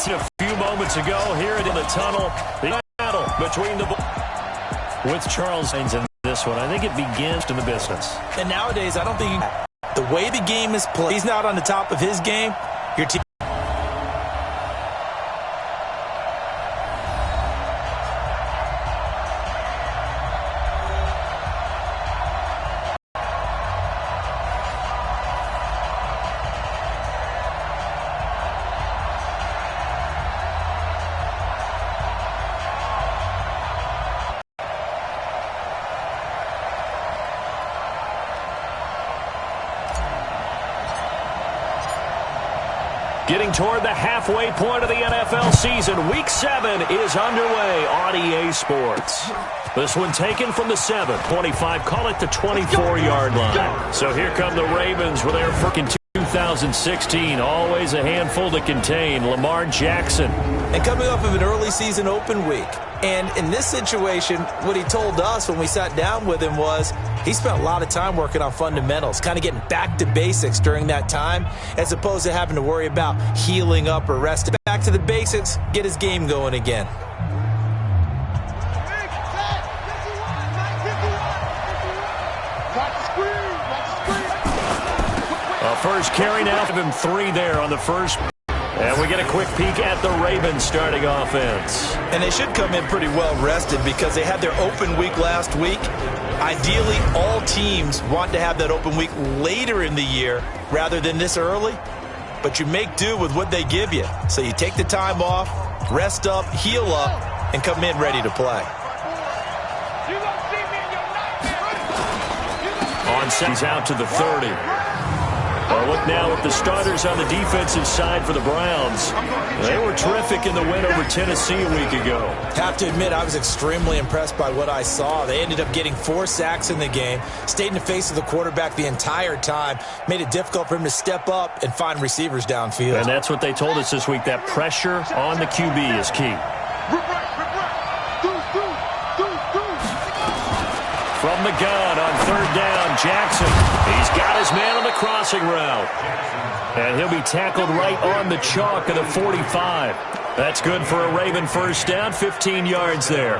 A few moments ago, here in the tunnel, the battle between the with Charles Haynes in this one. I think it begins in the business. And nowadays, I don't think the way the game is played, he's not on the top of his game. Your team. Getting toward the halfway point of the NFL season. Week 7 is underway on EA Sports. This one taken from the 7, 25, call it the 24-yard line. So here come the Ravens with their freaking 2016. Always a handful to contain. Lamar Jackson. And coming off of an early season open week. And in this situation, what he told us when we sat down with him was he spent a lot of time working on fundamentals, kind of getting back to basics during that time, as opposed to having to worry about healing up or resting. Back to the basics, get his game going again. First carry now, give him 3 there on the first. And we get a quick peek at the Ravens starting offense. And they should come in pretty well rested because they had their open week last week. Ideally, all teams want to have that open week later in the year rather than this early. But you make do with what they give you. So you take the time off, rest up, heal up, and come in ready to play. On set, he's out to the 30. Well, look now at the starters on the defensive side for the Browns. They were terrific in the win over Tennessee a week ago. Have to admit, I was extremely impressed by what I saw. They ended up getting 4 sacks in the game, stayed in the face of the quarterback the entire time, made it difficult for him to step up and find receivers downfield. And that's what they told us this week, that pressure on the QB is key. From the gun on 3rd down, Jackson. He's got his man on the crossing route. And he'll be tackled right on the chalk of the 45. That's good for a Raven first down, 15 yards there.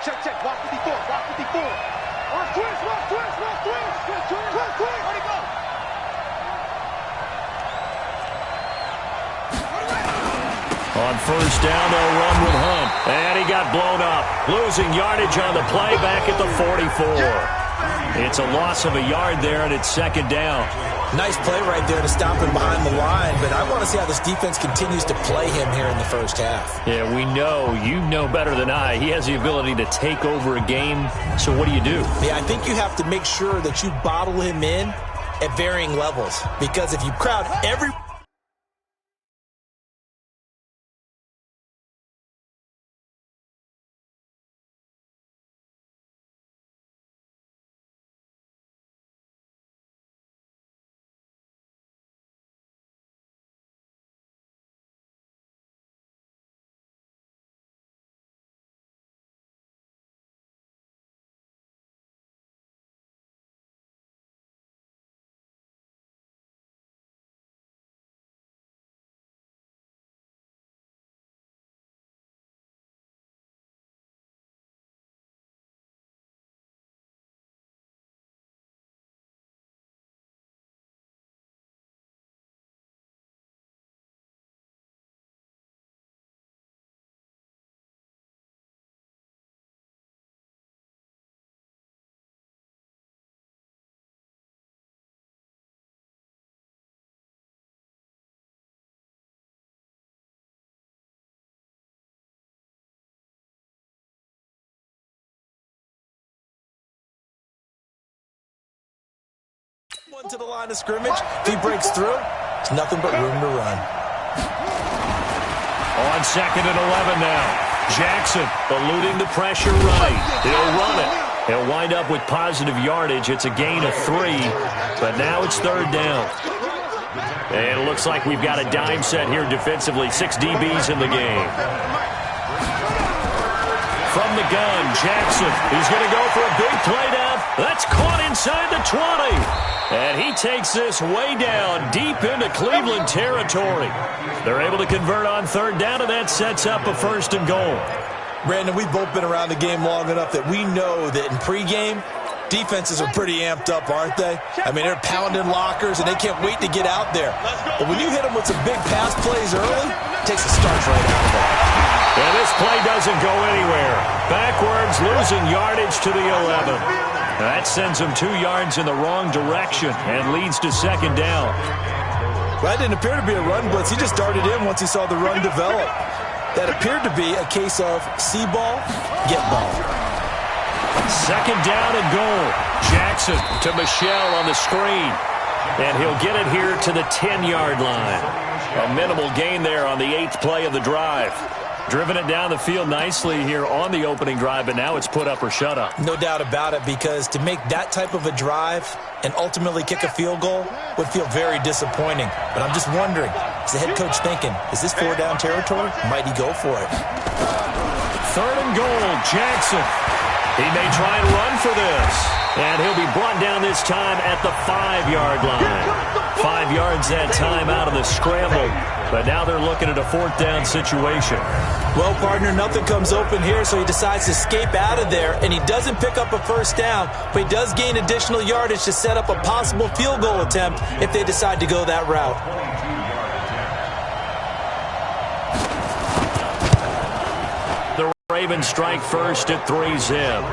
Check, walk 54, walk 54. Twist. Where'd he go? On first down, they'll run with Hunt. And he got blown up. Losing yardage on the play back at the 44. It's a loss of a yard there, and it's 2nd down. Nice play right there to stop him behind the line, but I want to see how this defense continues to play him here in the first half. Yeah, we know. You know better than I. He has the ability to take over a game, so what do you do? Yeah, I think you have to make sure that you bottle him in at varying levels, because if you crowd every one to the line of scrimmage. If he breaks through, it's nothing but room to run. On 2nd and 11 now. Jackson eluding the pressure right. He'll run it. He'll wind up with positive yardage. It's a gain of 3, but now it's 3rd down. And it looks like we've got a dime set here defensively. 6 DBs in the game. From the gun, Jackson. He's going to go for a big play. takes this way down, deep into Cleveland territory. They're able to convert on third down, and that sets up a 1st and goal. Brandon, we've both been around the game long enough that we know that in pregame, defenses are pretty amped up, aren't they? I mean, they're pounding lockers, and they can't wait to get out there. But when you hit them with some big pass plays early, it takes a starch right out of them. And this play doesn't go anywhere. Backwards, losing yardage to the 11. That sends him 2 yards in the wrong direction and leads to 2nd down. Well, that didn't appear to be a run blitz. He just started in once he saw the run develop. That appeared to be a case of see ball, get ball. 2nd down and goal. Jackson to Michelle on the screen. And he'll get it here to the 10-yard line. A minimal gain there on the 8th play of the drive. Driven it down the field nicely here on the opening drive, but now it's put up or shut up. No doubt about it, because to make that type of a drive and ultimately kick a field goal would feel very disappointing. But I'm just wondering, is the head coach thinking, is this 4-down territory? Might he go for it? 3rd and goal, Jackson. He may try and run for this. And he'll be brought down this time at the 5-yard line. 5 yards that time out of the scramble. But now they're looking at a 4th down situation. Well, partner, nothing comes open here, so he decides to escape out of there, and he doesn't pick up a 1st down, but he does gain additional yardage to set up a possible field goal attempt if they decide to go that route. The Ravens strike first at 3-zip.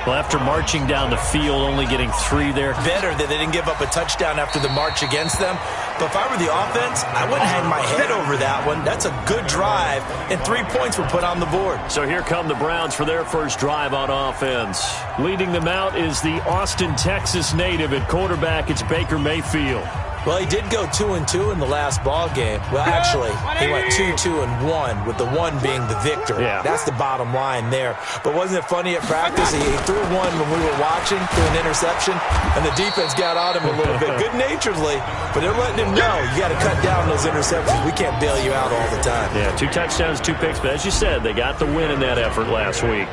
Well, after marching down the field, only getting 3 there. Better that they didn't give up a touchdown after the march against them. But if I were the offense, I wouldn't hang my head over that one. That's a good drive, and 3 points were put on the board. So here come the Browns for their first drive on offense. Leading them out is the Austin, Texas native at quarterback. It's Baker Mayfield. Well, he did go 2-2 in the last ball game. Well, actually, he went 2-2-1, with the 1 being the victor. Yeah. That's the bottom line there. But wasn't it funny at practice? He threw 1 when we were watching, threw an interception, and the defense got on him a little bit, good-naturedly. But they're letting him know, you got to cut down those interceptions. We can't bail you out all the time. Yeah, 2 touchdowns, 2 picks. But as you said, they got the win in that effort last week.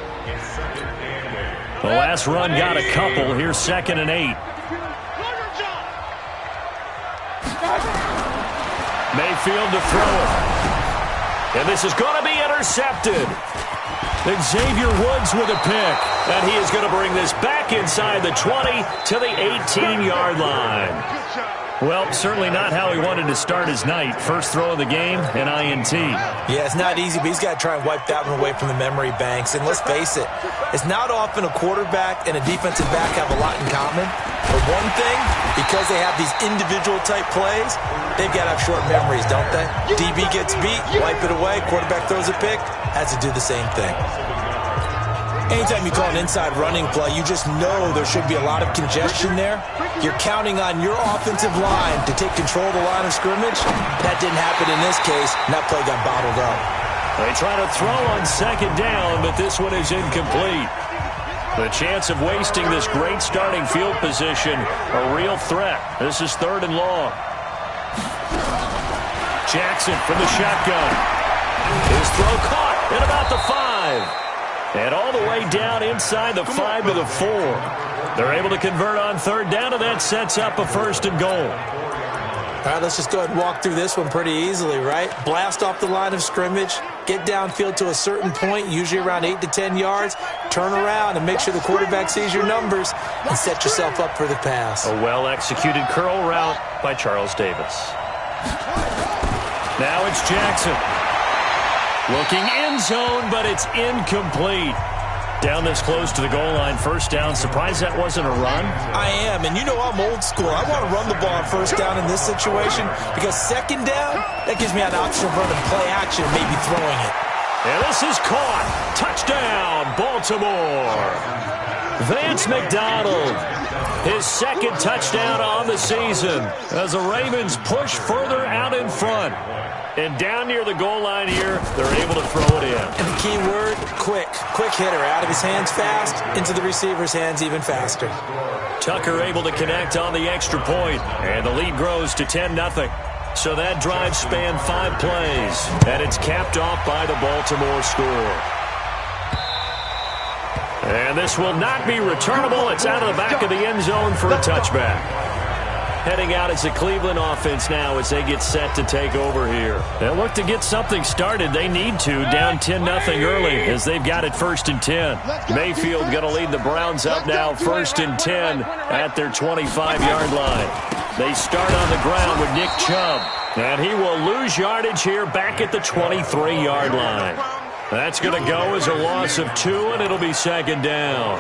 The last run got a couple. Here's 2nd and 8. Mayfield to throw it. And this is going to be intercepted. Xavier Woods with a pick. And he is going to bring this back inside the 20 to the 18-yard line. Well, certainly not how he wanted to start his night. First throw of the game, an INT. Yeah, it's not easy, but he's got to try and wipe that one away from the memory banks. And let's face it, it's not often a quarterback and a defensive back have a lot in common. But one thing, because they have these individual type plays, they've got to have short memories, don't they? DB gets beat, wipe it away, quarterback throws a pick, has to do the same thing. Anytime you call an inside running play, you just know there should be a lot of congestion there. You're counting on your offensive line to take control of the line of scrimmage. That didn't happen in this case, and that play got bottled up. They try to throw on 2nd down, but this one is incomplete. The chance of wasting this great starting field position, a real threat. This is 3rd and long. Jackson from the shotgun. His throw caught at about the 5. And all the way down inside the 5 to the 4. They're able to convert on 3rd down, and that sets up a 1st and goal. All right, let's just go ahead and walk through this one pretty easily, right? Blast off the line of scrimmage, get downfield to a certain point, usually around 8 to 10 yards, turn around and make sure the quarterback sees your numbers and set yourself up for the pass. A well-executed curl route by Charles Davis. Now it's Jackson. Looking end zone, but it's incomplete. Down this close to the goal line, 1st down. Surprised that wasn't a run? I am, and you know I'm old school. I want to run the ball on 1st down in this situation because 2nd down, that gives me an option of running play action and maybe throwing it. And this is caught. Touchdown, Baltimore. Vance McDonald, his 2nd touchdown on the season as the Ravens push further out in front. And down near the goal line here, they're able to throw it in. And the key word, quick. Quick hitter. Out of his hands fast, into the receiver's hands even faster. Tucker able to connect on the extra point, and the lead grows to 10-0. So that drive spanned 5 plays, and it's capped off by the Baltimore score. And this will not be returnable. It's out of the back of the end zone for a touchback. heading out as the Cleveland offense now as they get set to take over here. They'll look to get something started. They need to, down 10-0 early as they've got it 1st and 10. Mayfield going to lead the Browns up now 1st and 10 at their 25-yard line. They start on the ground with Nick Chubb, and he will lose yardage here back at the 23-yard line. That's going to go as a loss of 2, and it'll be 2nd down.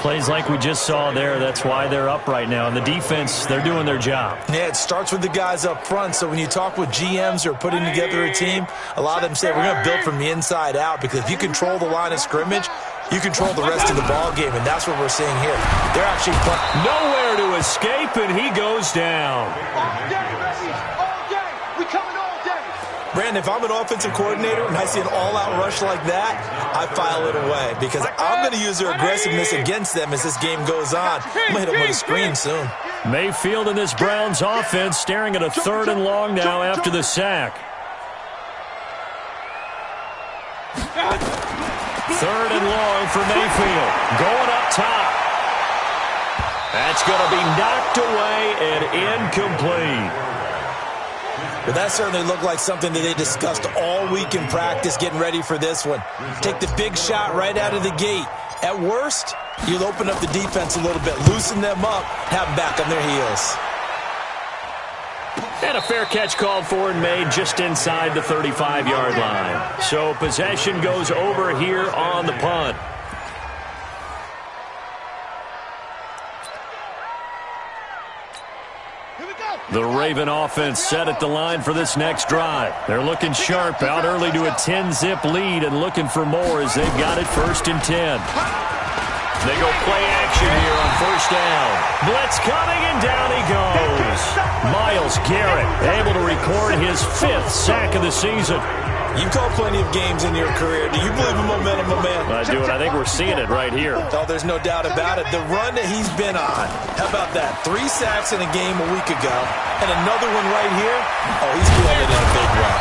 Plays like we just saw there. That's why they're up right now. And the defense, they're doing their job. Yeah, it starts with the guys up front. So when you talk with GMs who are putting together a team, a lot of them say we're going to build from the inside out, because if you control the line of scrimmage, you control the rest of the ball game, and that's what we're seeing here. They're actually playing. Nowhere to escape, and he goes down. All day, baby. All day. We coming all day. Brandon, if I'm an offensive coordinator and I see an all-out rush like that, I file it away, because I'm going to use their aggressiveness against them as this game goes on. I'm going to hit them with a screen soon. Mayfield and this Browns offense staring at a 3rd and long now after the sack. 3rd and long for Mayfield. Going up top. That's going to be knocked away and incomplete. But that certainly looked like something that they discussed all week in practice getting ready for this one. Take the big shot right out of the gate. At worst, you'll open up the defense a little bit, loosen them up, have them back on their heels. And a fair catch called for and made just inside the 35-yard line. So possession goes over here on the punt. The Raven offense set at the line for this next drive. They're looking sharp, out early to a 10-zip lead and looking for more as they've got it 1st and 10. They go play action here on 1st down. Blitz coming, and down he goes. Myles Garrett able to record his 5th sack of the season. You've called plenty of games in your career. Do you believe in momentum, my man? I do, and I think we're seeing it right here. Oh, there's no doubt about it. The run that he's been on. How about that? 3 sacks in a game a week ago, and another one right here. Oh, he's feeling it in a big way.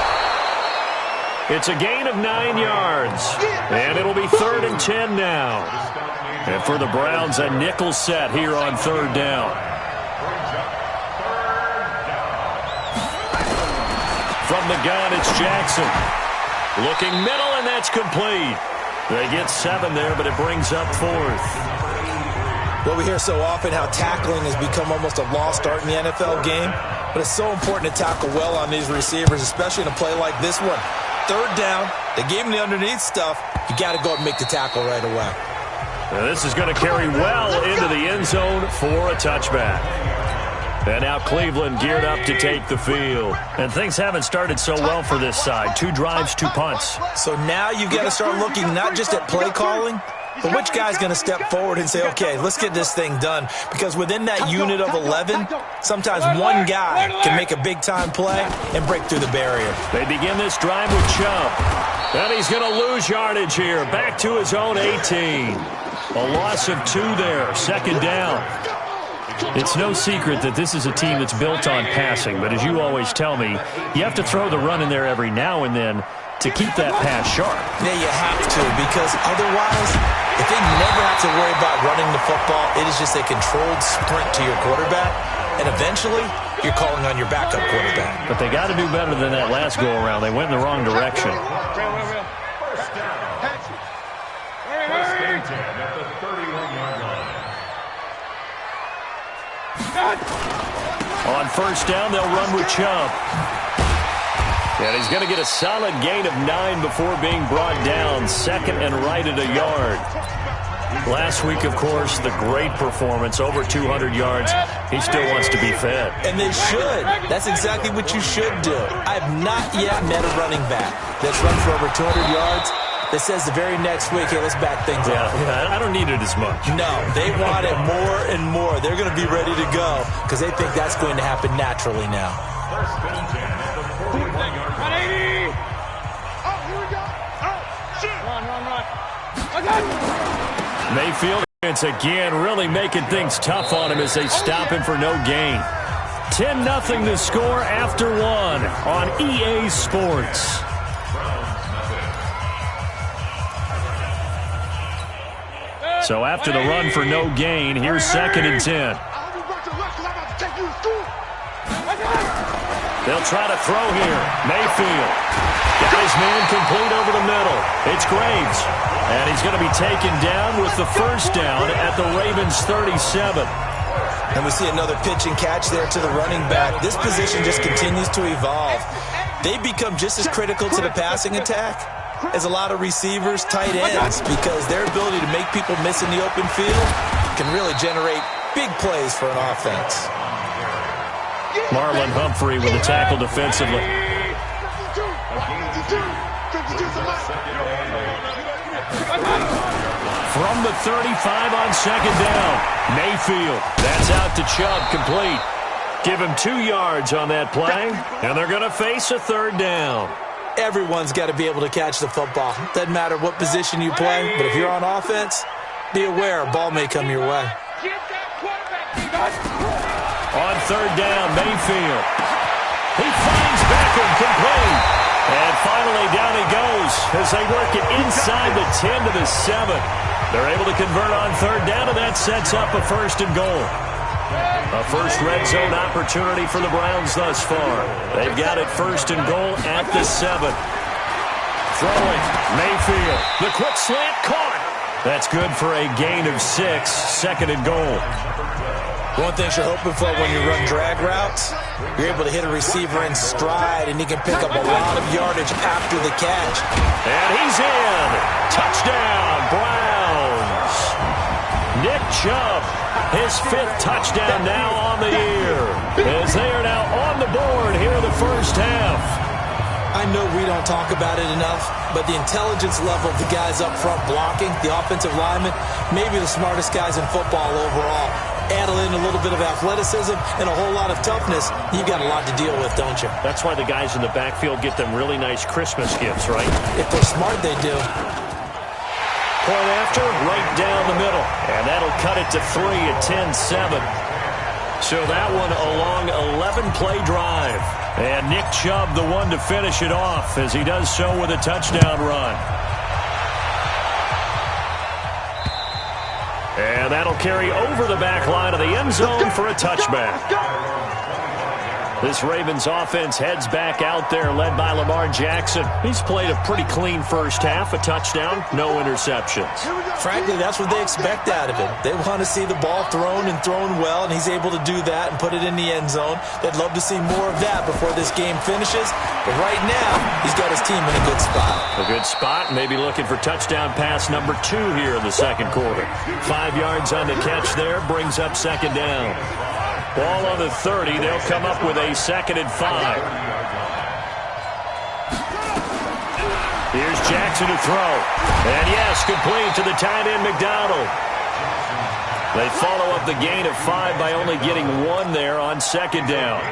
It's a gain of 9 yards, and it'll be 3rd and 10 now. And for the Browns, a nickel set here on 3rd down. From the gun, it's Jackson. Looking middle, and that's complete. They get 7 there, but it brings up 4th. Well, we hear so often how tackling has become almost a lost art in the NFL game, but it's so important to tackle well on these receivers, especially in a play like this one. 3rd down, they gave him the underneath stuff. You got to go and make the tackle right away. Now this is going to carry well into the end zone for a touchback. And now Cleveland geared up to take the field. And things haven't started so well for this side. 2 drives, 2 punts. So now you've got to start looking not just at play calling, but which guy's going to step forward and say, okay, let's get this thing done. Because within that unit of 11, sometimes one guy can make a big-time play and break through the barrier. They begin this drive with Chubb. And he's going to lose yardage here. Back to his own 18. A loss of 2 there. 2nd down. It's no secret that this is a team that's built on passing, but as you always tell me, you have to throw the run in there every now and then to keep that pass sharp. Yeah, you have to, because otherwise, if they never have to worry about running the football, it is just a controlled sprint to your quarterback, and eventually, you're calling on your backup quarterback. But they got to do better than that last go-around. They went in the wrong direction. On 1st down, they'll run with Chubb. And he's going to get a solid gain of 9 before being brought down. 2nd and right at a yard. Last week, of course, the great performance, over 200 yards. He still wants to be fed. And they should. That's exactly what you should do. I have not yet met a running back that's run for over 200 yards that says the very next week, hey, let's back things up. Yeah, I don't need it as much. No, they want it more and more. They're going to be ready to go because they think that's going to happen naturally now. Ready? Oh, here we go. Oh, shit. Run. Mayfield again really making things tough on him as they stop him for no gain. 10-0 the score after 1 on EA Sports. So after the run for no gain, here's 2nd and 10. I'll be back to left because I'm about to take you to school. They'll try to throw here. Mayfield. Got his man complete over the middle. It's Graves. And he's going to be taken down with the first down at the Ravens' 37. And we see another pitch and catch there to the running back. This position just continues to evolve. They become just as critical to the passing attack as a lot of receivers, tight ends, because their ability to make people miss in the open field can really generate big plays for an offense. Marlon Humphrey with the tackle defensively. From the 35 on second down, Mayfield. That's out to Chubb, complete. Give him 2 yards on that play, and they're going to face a third down. Everyone's got to be able to catch the football. Doesn't matter what position you play, but if you're on offense, be aware a ball may come your way. On third down, Mayfield. He finds Beckham, complete. And finally down he goes as they work it inside the 10 to the 7. They're able to convert on third down, and that sets up a first and goal. A first red zone opportunity for the Browns thus far. They've got it first and goal at the 7. Throwing, Mayfield. The quick slant caught. That's good for a gain of 6, second and goal. One thing you're hoping for when you run drag routes, you're able to hit a receiver in stride, and he can pick up a lot of yardage after the catch. And he's in. Touchdown, Browns. Nick Chubb, his 5th touchdown now on the year, as they are now on the board here in the first half. I know we don't talk about it enough, but the intelligence level of the guys up front blocking, the offensive linemen, maybe the smartest guys in football overall. Add in a little bit of athleticism and a whole lot of toughness, you've got a lot to deal with, don't you? That's why the guys in the backfield get them really nice Christmas gifts, right? If they're smart, they do. Point after, right down the middle. And that'll cut it to 3 at 10-7. So that one a long 11-play drive. And Nick Chubb the one to finish it off as he does so with a touchdown run. And that'll carry over the back line of the end zone for a touchback. This Ravens offense heads back out there, led by Lamar Jackson. He's played a pretty clean first half, a touchdown, no interceptions. Frankly, that's what they expect out of him. They want to see the ball thrown and thrown well, and he's able to do that and put it in the end zone. They'd love to see more of that before this game finishes. But right now, he's got his team in a good spot. A good spot, maybe looking for touchdown pass number 2 here in the second quarter. 5 yards on the catch there, brings up second down. Ball on the 30. They'll come up with a 2nd and 5. Here's Jackson to throw. And yes, complete to the tight end, McDonald. They follow up the gain of 5 by only getting 1 there on second down.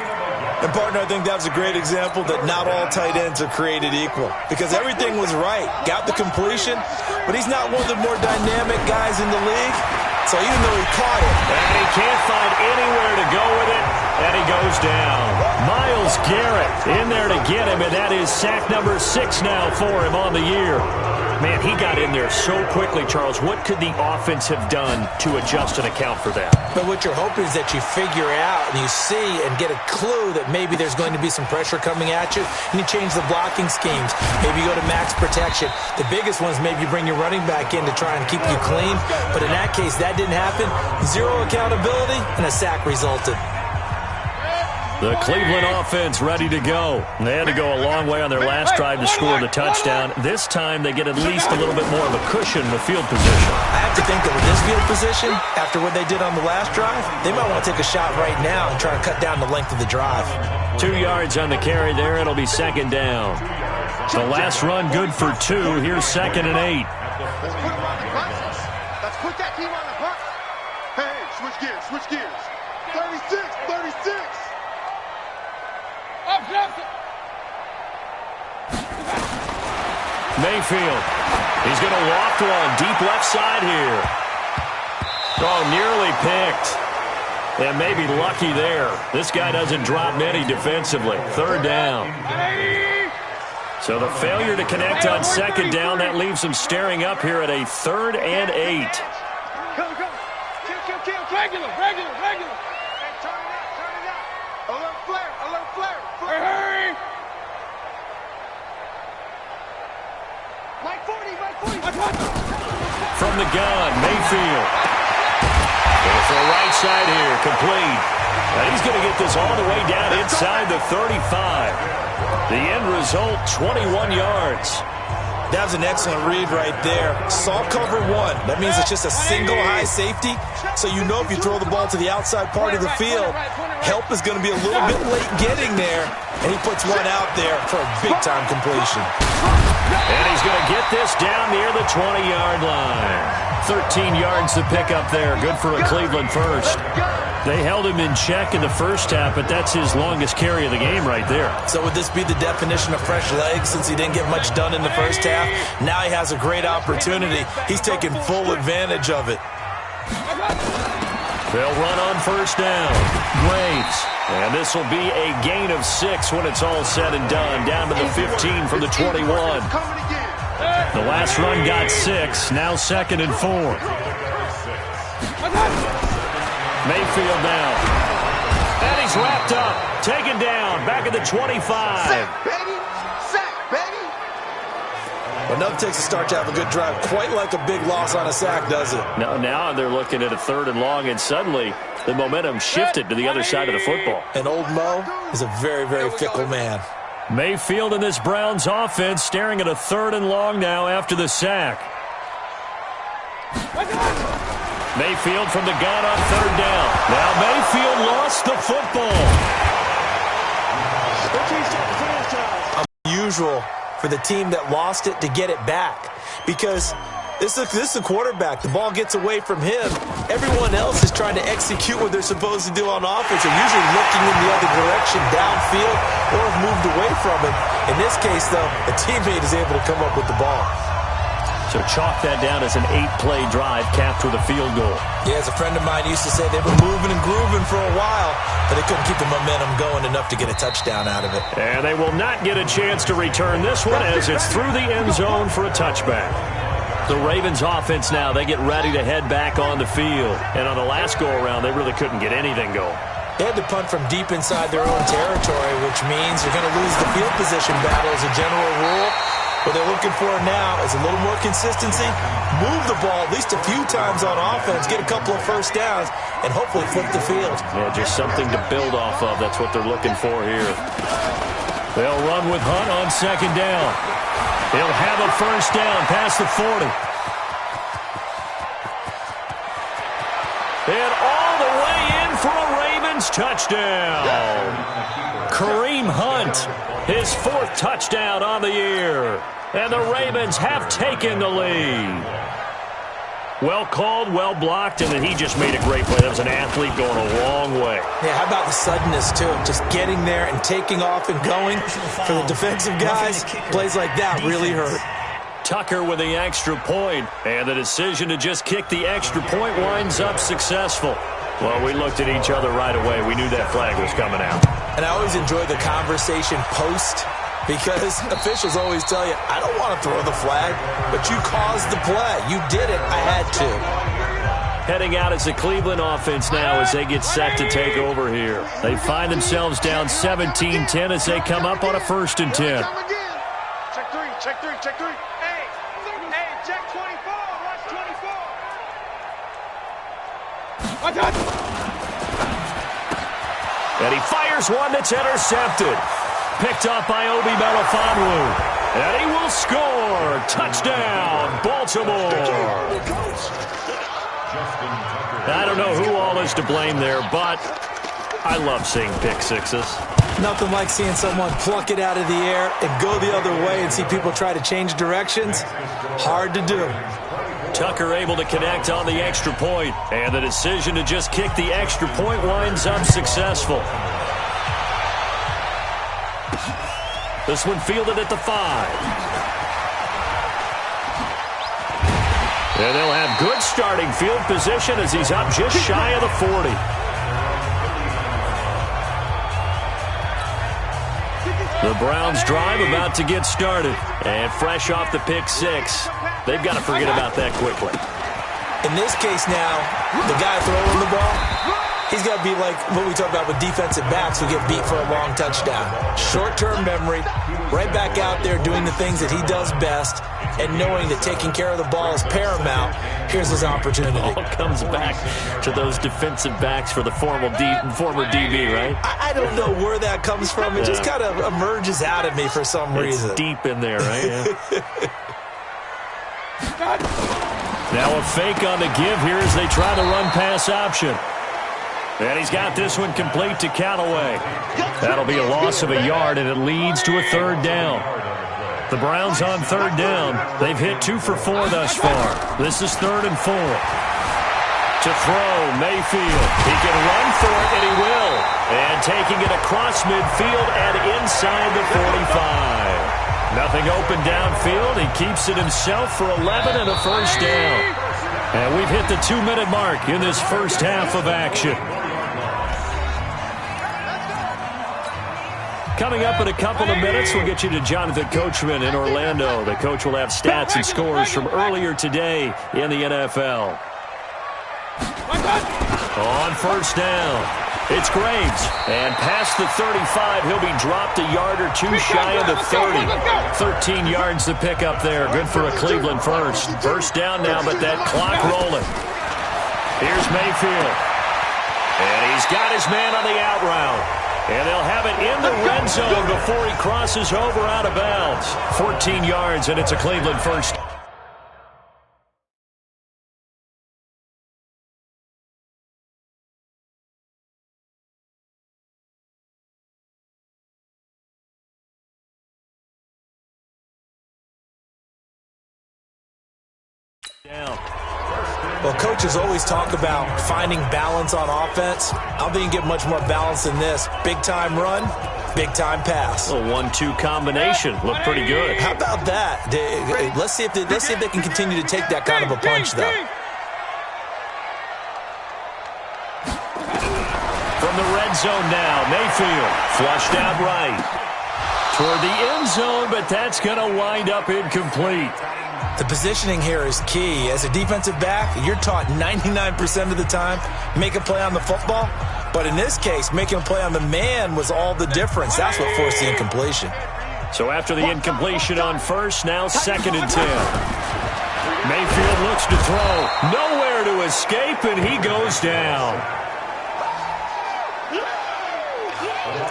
And, partner, I think that was a great example that not all tight ends are created equal, because everything was right. Got the completion, but he's not one of the more dynamic guys in the league. So even though he caught it, and he can't find anywhere to go with it, and he goes down. Myles Garrett in there to get him, and that is sack number 6 now for him on the year. Man, he got in there so quickly, Charles. What could the offense have done to adjust and account for that? But what you're hoping is that you figure out and you see and get a clue that maybe there's going to be some pressure coming at you, and you change the blocking schemes. Maybe you go to max protection. The biggest one is maybe you bring your running back in to try and keep you clean. But in that case, that didn't happen. 0 accountability, and a sack resulted. The Cleveland offense ready to go. They had to go a long way on their last drive to score the touchdown. This time they get at least a little bit more of a cushion with field position. I have to think that with this field position, after what they did on the last drive, they might want to take a shot right now and try to cut down the length of the drive. 2 yards on the carry there. It'll be second down. The last run good for 2. Here's 2nd and 8. Let's put that team on the hunt. Hey, switch gears, switch gears. 36, 36. Mayfield. He's going to walk one deep left side here. Oh, nearly picked. And maybe lucky there. This guy doesn't drop many defensively. Third down. So the failure to connect on second down, that leaves him staring up here at a 3rd and 8. Come. Kill. Regular. Hey, turn it out. A little flare. From the gun, Mayfield. It's the right side here, complete. And he's going to get this all the way down inside the 35. The end result, 21 yards. That was an excellent read right there. Saw cover one. That means it's just a single high safety. So you know if you throw the ball to the outside part of the field, help is going to be a little bit late getting there. And he puts one out there for a big-time completion. And he's going to get this down near the 20-yard line. 13 yards to pick up there. Good for a Cleveland first. They held him in check in the first half, but that's his longest carry of the game right there. So would this be the definition of fresh legs since he didn't get much done in the first half? Now he has a great opportunity. He's taking full advantage of it. They'll run on first down. Graves. And this will be a gain of 6 when it's all said and done. Down to the 15 from the 21. The last run got 6. Now 2nd and 4. Mayfield now. And he's wrapped up. Taken down. Back at the 25. Sack, baby. Sack, baby. But nothing takes a start to have a good drive. Quite like a big loss on a sack, does it? Now they're looking at a 3rd and long, and suddenly the momentum shifted to the other side of the football. And old Mo is a very, very fickle man. Mayfield in this Browns offense staring at a 3rd and long now after the sack. Mayfield from the gun on 3rd down. Now Mayfield lost the football. Unusual for the team that lost it to get it back. Because this is a quarterback. The ball gets away from him. Everyone else is trying to execute what they're supposed to do on offense. They're usually looking in the other direction, downfield, or have moved away from it. In this case, though, a teammate is able to come up with the ball. So chalk that down as an 8-play drive capped with a field goal. Yeah, as a friend of mine used to say, they were moving and grooving for a while, but they couldn't keep the momentum going enough to get a touchdown out of it. And they will not get a chance to return this one as it's through the end zone for a touchback. The Ravens offense now, they get ready to head back on the field. And on the last go-around, they really couldn't get anything going. They had to punt from deep inside their own territory, which means you're going to lose the field position battle as a general rule. What they're looking for now is a little more consistency, move the ball at least a few times on offense, get a couple of first downs, and hopefully flip the field. Yeah, just something to build off of. That's what they're looking for here. They'll run with Hunt on 2nd down. He'll have a first down past the 40. And all the way in for a Ravens touchdown. Kareem Hunt, his 4th touchdown on the year. And the Ravens have taken the lead. Well called, well blocked, and then he just made a great play. That was an athlete going a long way. Yeah, how about the suddenness, too? Just getting there and taking off and going. For the defensive guys, plays like that really hurt. Tucker with the extra point, and the decision to just kick the extra point winds up successful. Well, we looked at each other right away. We knew that flag was coming out. And I always enjoy the conversation post, because officials always tell you, I don't want to throw the flag, but you caused the play. You did it. I had to. Heading out as the Cleveland offense now as they get set to take over here. They find themselves down 17-10 as they come up on a 1st and 10. Check 3, check 3, check 3. Hey, check 24. Watch 24. And he fires one that's intercepted. Picked up by Obi Melifonwu. And he will score. Touchdown, Baltimore. I don't know who all is to blame there, but I love seeing pick sixes. Nothing like seeing someone pluck it out of the air and go the other way and see people try to change directions. Hard to do. Tucker able to connect on the extra point, and the decision to just kick the extra point winds up successful. This one fielded at the 5. And they'll have good starting field position as he's up just shy of the 40. The Browns drive about to get started. And fresh off the pick 6, they've got to forget about that quickly. In this case now, the guy throwing the ball, He's got to be like what we talk about with defensive backs who get beat for a long touchdown. Short-term memory, right back out there doing the things that he does best, and knowing that taking care of the ball is paramount. Here's his opportunity. All comes back to those defensive backs for the former DB, right? I don't know where that comes from. It just kind of emerges out of me for some reason. It's deep in there, right? Yeah. Now a fake on the give here as they try the run-pass option. And he's got this one complete to Callaway. That'll be a loss of a yard, and it leads to a third down. The Browns on third down. They've hit 2 for 4 thus far. This is 3rd and 4. To throw, Mayfield. He can run for it, and he will. And taking it across midfield and inside the 45. Nothing open downfield. He keeps it himself for 11 and a first down. And we've hit the 2-minute mark in this first half of action. Coming up in a couple of minutes, we'll get you to Jonathan Coachman in Orlando. The coach will have stats and scores from earlier today in the NFL. On first down, it's Graves. And past the 35, he'll be dropped a yard or two shy of the 30. 13 yards to pick up there. Good for a Cleveland first. First down now, but that clock rolling. Here's Mayfield. And he's got his man on the out route. And they'll have it in the red zone before he crosses over out of bounds. 14 yards, and it's a Cleveland first. Down. Well, coaches always talk about finding balance on offense. I don't think you get much more balance than this. Big-time run, big-time pass. A 1-2 combination. Looked pretty good. How about that? Let's see if they can continue to take that kind of a punch, though. From the red zone now, Mayfield flushed out right. Toward the end zone, but that's going to wind up incomplete. The positioning here is key. As a defensive back, you're taught 99% of the time, make a play on the football. But in this case, making a play on the man was all the difference. That's what forced the incompletion. So after the incompletion on first, now 2nd and 10. Mayfield looks to throw. Nowhere to escape, and he goes down.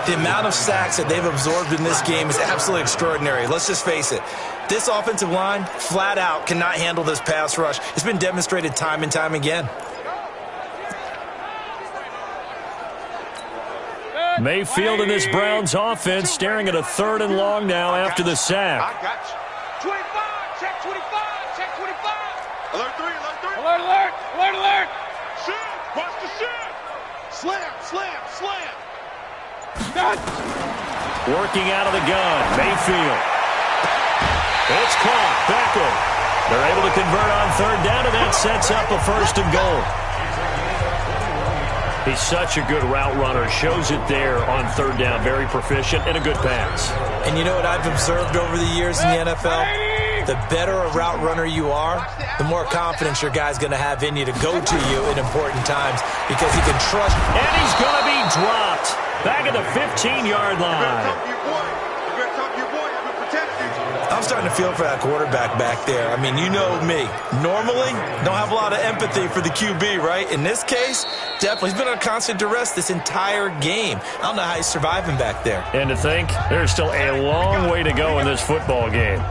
The amount of sacks that they've absorbed in this game is absolutely extraordinary. Let's just face it. This offensive line, flat out, cannot handle this pass rush. It's been demonstrated time and time again. Mayfield in this Browns offense staring at a 3rd and long now after the sack. I got you. 25, check 25, check 25. Alert 3, alert 3. Alert, alert, alert, alert. Shoot, watch the shoot. Slam, slam, slam. Working out of the gun, Mayfield. It's caught. Beckham. They're able to convert on 3rd down, and that sets up a 1st and goal. He's such a good route runner. Shows it there on 3rd down. Very proficient and a good pass. And you know what I've observed over the years in the NFL? The better a route runner you are, the more confidence your guy's going to have in you to go to you in important times because he can trust. And he's going to be dropped. Back at the 15-yard line. I'm starting to feel for that quarterback back there. I mean, you know me. Normally, don't have a lot of empathy for the QB, right? In this case, definitely. He's been on constant duress this entire game. I don't know how he's surviving back there. And to think, there's still a long way to go in this football game.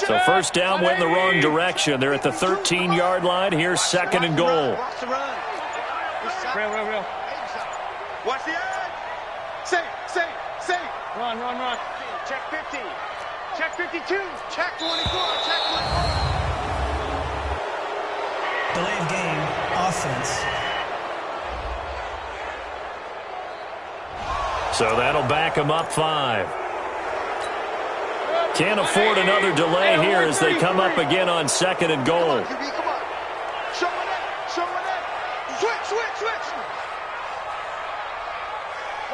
So first down went in the wrong direction. They're at the 13-yard line. Here's 2nd and goal. Real. Watch the edge. Say. Run. Check 50. Check 52. Check 24. Check 24. Delayed game, offense. So that'll back him up 5. Can't afford another delay here as they come up again on 2nd and goal. Come on. Show me that. Switch.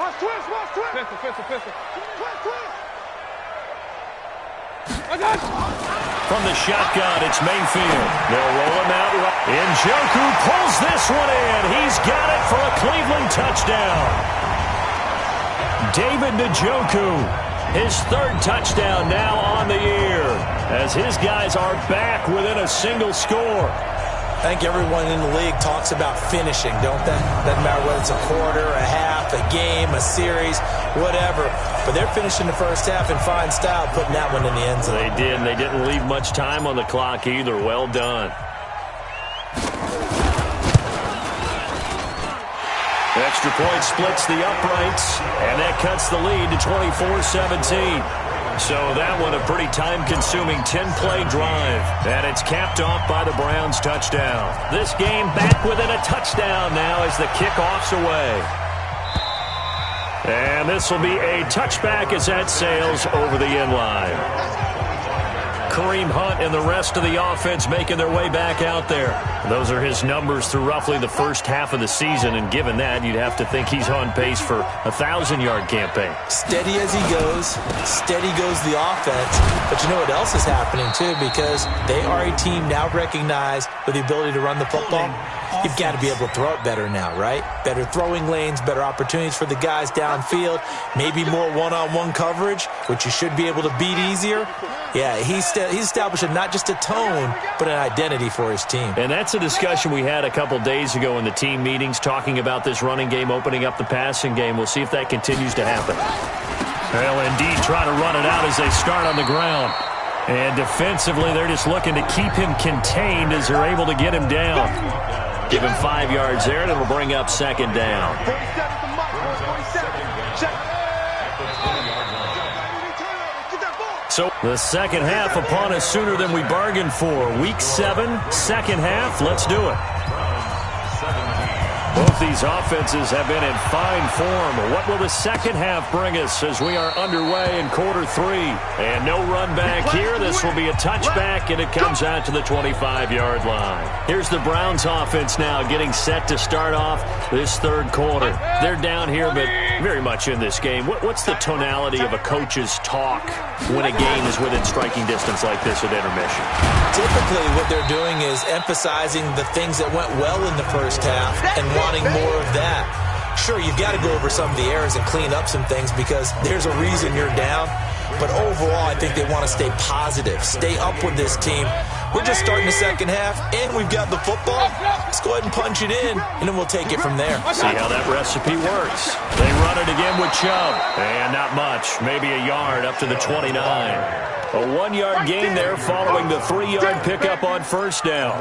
Watch twist. Pistol. Twist. I got it. From the shotgun, it's Mayfield. They'll roll him out. Njoku pulls this one in. He's got it for a Cleveland touchdown. David Njoku. His 3rd touchdown now on the year as his guys are back within a single score. I think everyone in the league talks about finishing, don't they? Doesn't matter whether it's a quarter, a half, a game, a series, whatever. But they're finishing the first half in fine style, putting that one in the end zone. They did, and they didn't leave much time on the clock either. Well done. Extra point splits the uprights, and that cuts the lead to 24-17. So that one a pretty time-consuming 10-play drive, and it's capped off by the Browns' touchdown. This game back within a touchdown now as the kickoff's away. And this will be a touchback as that sails over the end line. Kareem Hunt and the rest of the offense making their way back out there. Those are his numbers through roughly the first half of the season, and given that, you'd have to think he's on pace for a 1,000-yard campaign. Steady as he goes, steady goes the offense. But you know what else is happening, too, because they are a team now recognized with the ability to run the football. You've got to be able to throw it better now, right? Better throwing lanes, better opportunities for the guys downfield, maybe more one-on-one coverage, which you should be able to beat easier. Yeah, he's establishing not just a tone, but an identity for his team. And that's a discussion we had a couple days ago in the team meetings, talking about this running game, opening up the passing game. We'll see if that continues to happen. Well, indeed, try to run it out as they start on the ground. And defensively, they're just looking to keep him contained as they're able to get him down. Give him 5 yards there, and it'll bring up 2nd down. 47. So the second half upon us sooner than we bargained for. Week 7, second half. Let's do it. Both these offenses have been in fine form. What will the second half bring us as we are underway in quarter 3? And no run back here. This will be a touchback, and it comes out to the 25-yard line. Here's the Browns offense now getting set to start off this 3rd quarter. They're down here, but very much in this game. What's the tonality of a coach's talk when a game is within striking distance like this at intermission? Typically, what they're doing is emphasizing the things that went well in the first half and wanting more of that. Sure, you've got to go over some of the errors and clean up some things because there's a reason you're down. But overall, I think they want to stay positive, stay up with this team. We're just starting the second half, and we've got the football. Let's go ahead and punch it in, and then we'll take it from there. See how that recipe works. They run it again with Chubb. And not much, maybe a yard up to the 29. A 1-yard gain there following the 3-yard pickup on 1st down.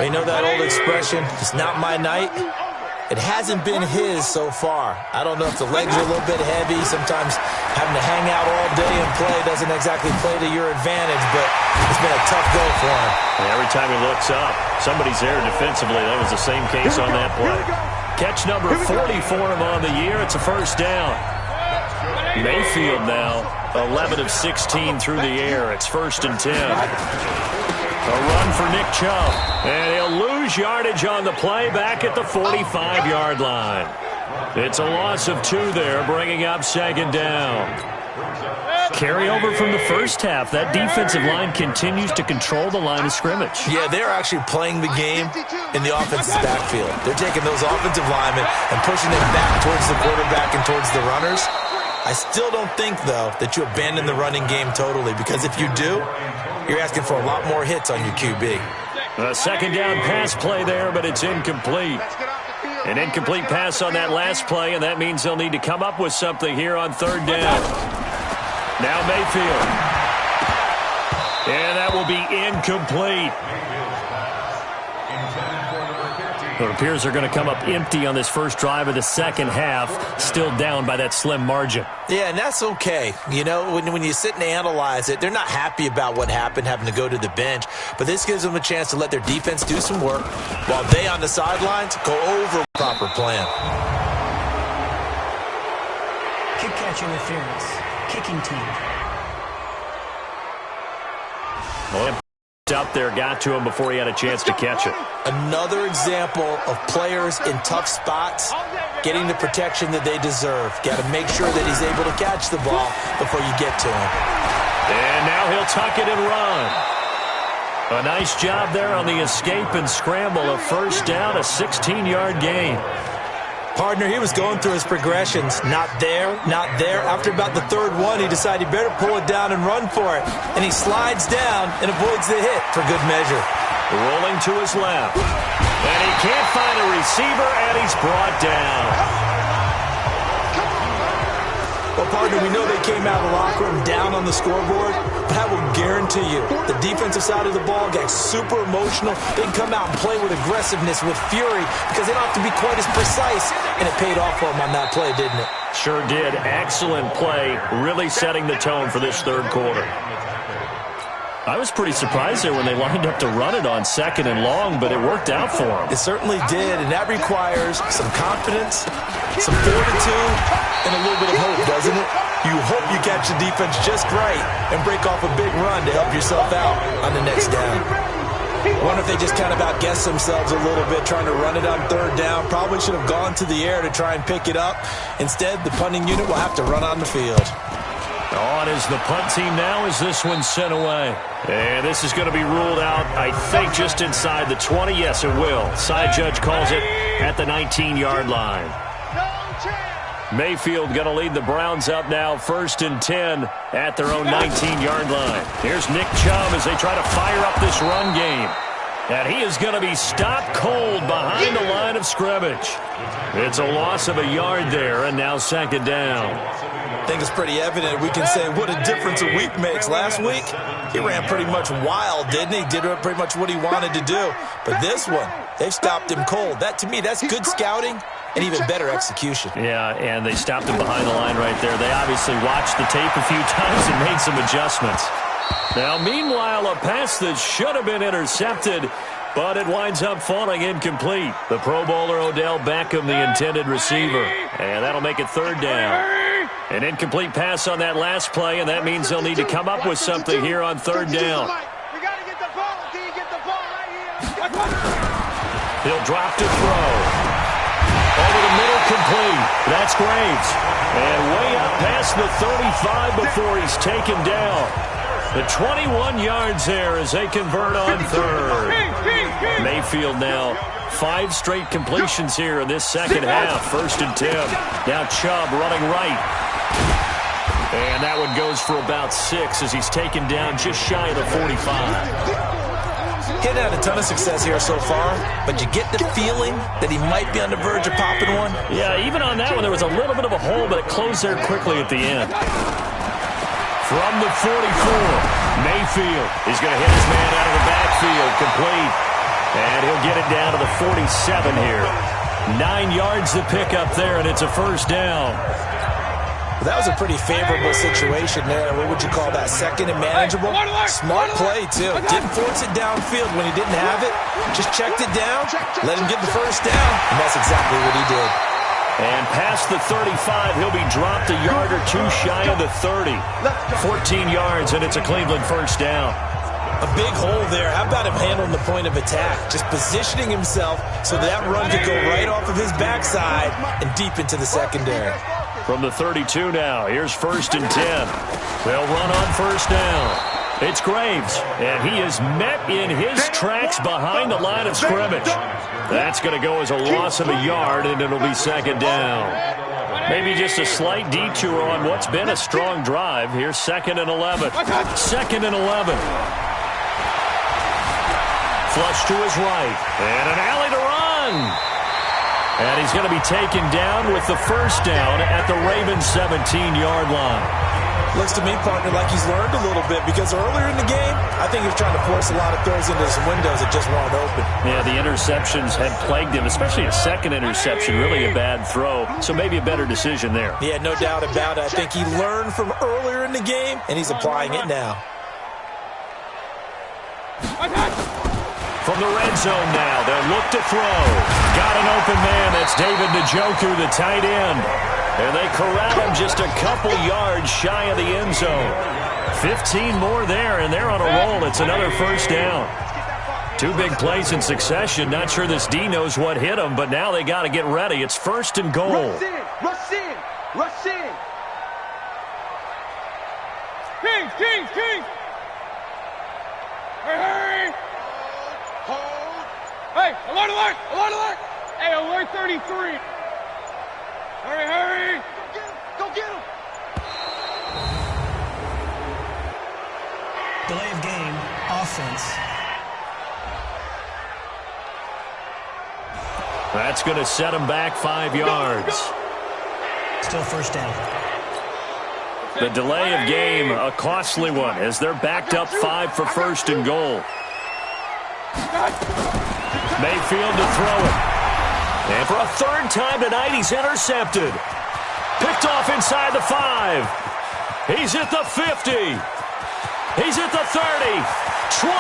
You know that old expression, it's not my night? It hasn't been his so far. I don't know if the legs are a little bit heavy. Sometimes having to hang out all day and play doesn't exactly play to your advantage, but it's been a tough go for him. And every time he looks up, somebody's there defensively. That was the same case on that play. Catch number 40 for him on the year. It's a 1st down. Mayfield now 11 of 16 through the air. It's 1st and 10. A run for Nick Chubb. And he'll lose yardage on the play back at the 45-yard line. It's a loss of 2 there, bringing up 2nd down. Carry over from the first half. That defensive line continues to control the line of scrimmage. Yeah, they're actually playing the game in the offense's backfield. They're taking those offensive linemen and pushing them back towards the quarterback and towards the runners. I still don't think, though, that you abandon the running game totally, because if you do, you're asking for a lot more hits on your QB. A 2nd down pass play there, but it's incomplete. An incomplete pass on that last play, and that means they'll need to come up with something here on 3rd down. Now Mayfield. And that will be incomplete. It appears they're going to come up empty on this first drive of the second half, still down by that slim margin. Yeah, and that's okay. You know, when you sit and analyze it, they're not happy about what happened, having to go to the bench, but this gives them a chance to let their defense do some work while they on the sidelines go over the proper plan. Kick catch interference. Kicking team. Well, up there, got to him before he had a chance to catch it. Another example of players in tough spots getting the protection that they deserve. Got to make sure that he's able to catch the ball before you get to him. And now he'll tuck it and run. A nice job there on the escape and scramble. A first down, a 16-yard gain. Partner, he was going through his progressions. Not there, not there. After about the third one, he decided he better pull it down and run for it. And he slides down and avoids the hit for good measure. Rolling to his left. And he can't find a receiver, and he's brought down. Well, partner, we know they came out of the locker room down on the scoreboard, but I will guarantee you the defensive side of the ball got super emotional. They can come out and play with aggressiveness, with fury, because they don't have to be quite as precise, and it paid off for them on that play, didn't it? Sure did. Excellent play, really setting the tone for this third quarter. I was pretty surprised there when they lined up to run it on 2nd and long, but it worked out for them. It certainly did, and that requires some confidence, some fortitude, and a little bit of hope, doesn't it? You hope you catch the defense just right and break off a big run to help yourself out on the next down. Wonder if they just kind of outguessed themselves a little bit trying to run it on 3rd down. Probably should have gone to the air to try and pick it up. Instead, the punting unit will have to run on the field. On is the punt team now as this one's sent away. And this is going to be ruled out, I think, just inside the 20. Yes, it will. Side judge calls it at the 19-yard line. Mayfield going to lead the Browns up now, 1st and 10 at their own 19-yard line. Here's Nick Chubb as they try to fire up this run game. And he is going to be stopped cold behind the line of scrimmage. It's a loss of a yard there, and now 2nd down. I think it's pretty evident. We can say what a difference a week makes. Last week, he ran pretty much wild, didn't he? Did pretty much what he wanted to do. But this one, they've stopped him cold. That, to me, that's good scouting and even better execution. Yeah, and they stopped him behind the line right there. They obviously watched the tape a few times and made some adjustments. Now, meanwhile, a pass that should have been intercepted, but it winds up falling incomplete. The Pro Bowler Odell Beckham, the intended receiver. And that'll make it 3rd down. An incomplete pass on that last play, and that means they'll need to come up with something here on 3rd down. We got to get the ball. Can you get the ball right here? He'll drop to throw. Over the middle, complete. That's Graves. And way up past the 35 before he's taken down. The 21 yards there as they convert on 3rd. Mayfield now 5 straight completions here in this second half. 1st and 10. Now Chubb running right. And that one goes for about 6 as he's taken down just shy of the 45. Hitting out a ton of success here so far, but you get the feeling that he might be on the verge of popping one. Yeah, even on that one, there was a little bit of a hole, but it closed there quickly at the end. From the 44, Mayfield is going to hit his man out of the backfield, complete. And he'll get it down to the 47 here. 9 yards to pick up there, and it's a 1st down. Well, that was a pretty favorable situation there. What would you call that? 2nd and manageable? Smart play, too. Didn't force it downfield when he didn't have it. Just checked it down, let him get the 1st down, and that's exactly what he did. And past the 35, he'll be dropped a yard or 2 shy of the 30. 14 yards, and it's a Cleveland 1st down. A big hole there. How about him handling the point of attack? Just positioning himself so that run could go right off of his backside and deep into the secondary. From the 32 now, here's 1st and 10. They'll run on 1st down. It's Graves, and he is met in his tracks behind the line of scrimmage. That's going to go as a loss of a yard, and it'll be 2nd down. Maybe just a slight detour on what's been a strong drive. Here's 2nd and 11. 2nd and 11. Flush to his right, and an alley to run. And he's going to be taken down with the 1st down at the Ravens' 17-yard line. Looks to me, partner, like he's learned a little bit because earlier in the game, I think he was trying to force a lot of throws into some windows that just weren't open. Yeah, the interceptions had plagued him, especially a 2nd interception, really a bad throw. So maybe a better decision there. Yeah, no doubt about it. I think he learned from earlier in the game, and he's applying it now. From the red zone now, they'll look to throw. Got an open man. That's David Njoku, the tight end. And they corral him just a couple yards shy of the end zone. 15 more there, and they're on a roll. It's another first down. 2 big plays in succession. Not sure this D knows what hit him, but now they got to get ready. It's first and goal. Rush in, rush in, rush in. Kings, Kings, Kings. Hey, hurry. Hold. Hey, alert, alert, alert, alert. Hey, alert 33. Hurry, hurry. Go get him. Delay of game, offense. That's going to set him back 5 yards. Still first down. The delay of game, a costly one, as they're backed up 5 for first and goal. Mayfield to throw it. And for a third time tonight, he's intercepted. Picked off inside the 5. He's at the 50. He's at the 30, 20,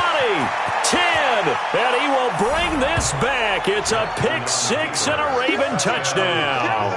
10, and he will bring this back. It's a pick 6 and a Raven touchdown.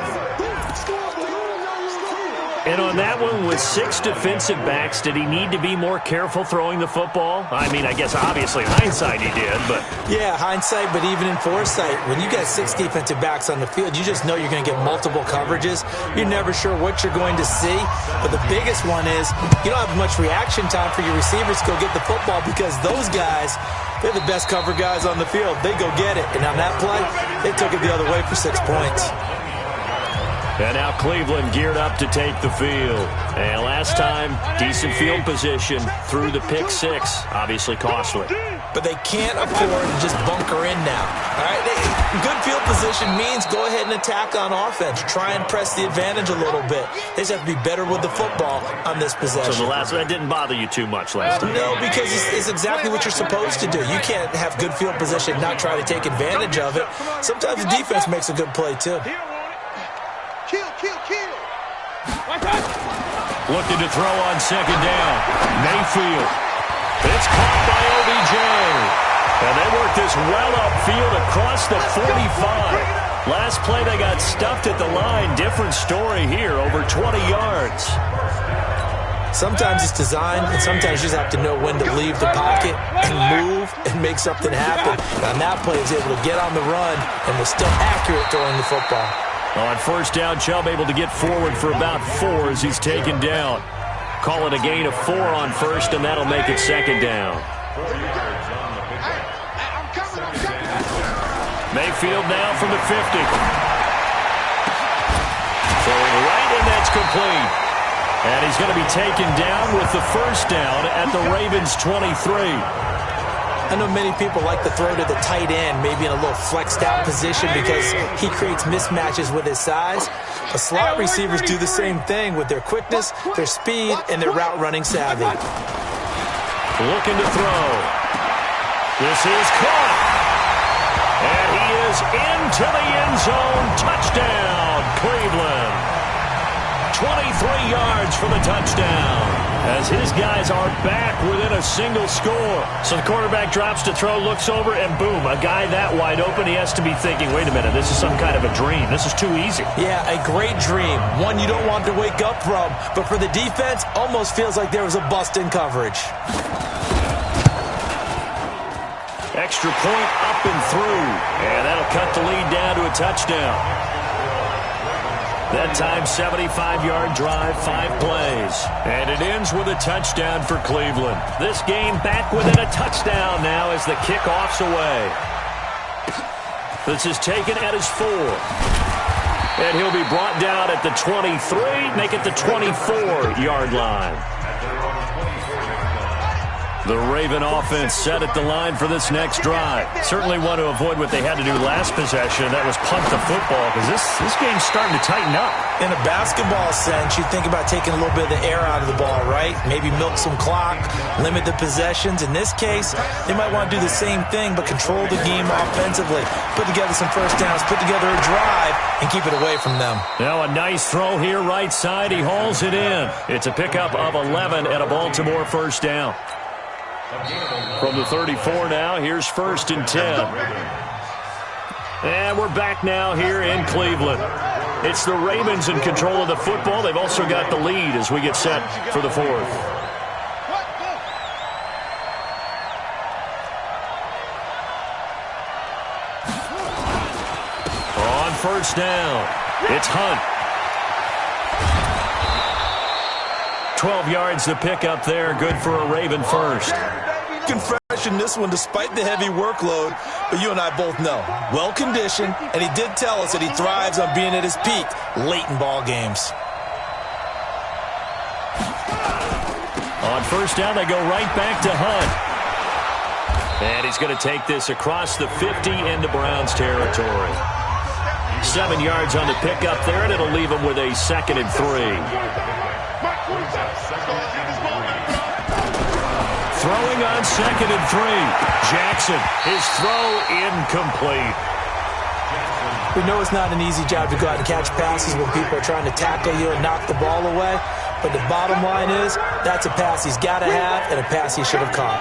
And on that one, with 6 defensive backs, did he need to be more careful throwing the football? I mean, I guess obviously in hindsight he did, but... Yeah, hindsight, but even in foresight, when you got 6 defensive backs on the field, you just know you're going to get multiple coverages. You're never sure what you're going to see. But the biggest one is you don't have much reaction time for your receivers to go get the football because those guys, they're the best cover guys on the field. They go get it. And on that play, they took it the other way for 6 points. And now Cleveland geared up to take the field. And last time, decent field position through the pick 6. Obviously costly. But they can't afford to just bunker in now. All right, good field position means go ahead and attack on offense. Try and press the advantage a little bit. They just have to be better with the football on this possession. So the last one, that didn't bother you too much last time? No, because it's exactly what you're supposed to do. You can't have good field position and not try to take advantage of it. Sometimes the defense makes a good play, too. Kill, kill, kill. Looking to throw on second down. Mayfield. It's caught by OBJ. And they work this well upfield across the 45. Last play they got stuffed at the line. Different story here, over 20 yards. Sometimes it's designed, and sometimes you just have to know when to leave the pocket and move and make something happen. And on that play, he was able to get on the run and was still accurate throwing the football. On first down, Chubb able to get forward for about 4 as he's taken down. Call it a gain of 4 on first, and that'll make it second down. Mayfield now from the 50. Throwing right, and that's complete. And he's going to be taken down with the first down at the Ravens' 23. I know many people like to throw to the tight end, maybe in a little flexed out position because he creates mismatches with his size. But slot receivers do the same thing with their quickness, their speed, and their route running savvy. Looking to throw. This is caught. And he is into the end zone. Touchdown, Cleveland. 23 yards for the touchdown. As his guys are back within a single score. So the quarterback drops to throw, looks over, and boom, a guy that wide open, he has to be thinking, wait a minute, this is some kind of a dream. This is too easy. Yeah, a great dream. One you don't want to wake up from. But for the defense, almost feels like there was a bust in coverage. Extra point up and through. And that'll cut the lead down to a touchdown. That time, 75-yard drive, 5 plays. And it ends with a touchdown for Cleveland. This game back within a touchdown now as the kickoff's away. This is taken at his 4. And he'll be brought down at the 23, make it the 24-yard line. The Raven offense set at the line for this next drive. Certainly want to avoid what they had to do last possession, and that was punt the football, because this game's starting to tighten up. In a basketball sense, you think about taking a little bit of the air out of the ball, right? Maybe milk some clock, limit the possessions. In this case, they might want to do the same thing, but control the game offensively. Put together some first downs, put together a drive, and keep it away from them. Now a nice throw here, right side. He hauls it in. It's a pickup of 11 and a Baltimore first down. From the 34 now, here's first and 10. And we're back now here in Cleveland. It's the Ravens in control of the football. They've also got the lead as we get set for the fourth. On first down, it's Hunt. 12 yards to pick up there. Good for a Raven first. Confession this one despite the heavy workload, but you and I both know well-conditioned, and he did tell us that he thrives on being at his peak late in ball games. On first down, they go right back to Hunt. And he's going to take this across the 50 into Browns territory. 7 yards on the pickup there, and it'll leave him with a 2nd and 3. Throwing on 2nd and 3. Jackson, his throw incomplete. We know it's not an easy job to go out and catch passes when people are trying to tackle you and knock the ball away. But the bottom line is, that's a pass he's got to have and a pass he should have caught.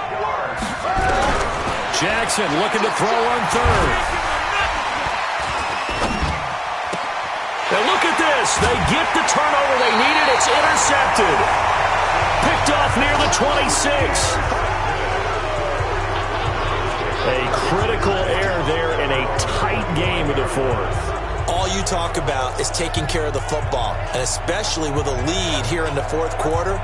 Jackson looking to throw on 3rd. And look at this. They get the turnover they needed. It's intercepted. Picked off near the 26. A critical error there in a tight game of the fourth. All you talk about is taking care of the football, and especially with a lead here in the fourth quarter.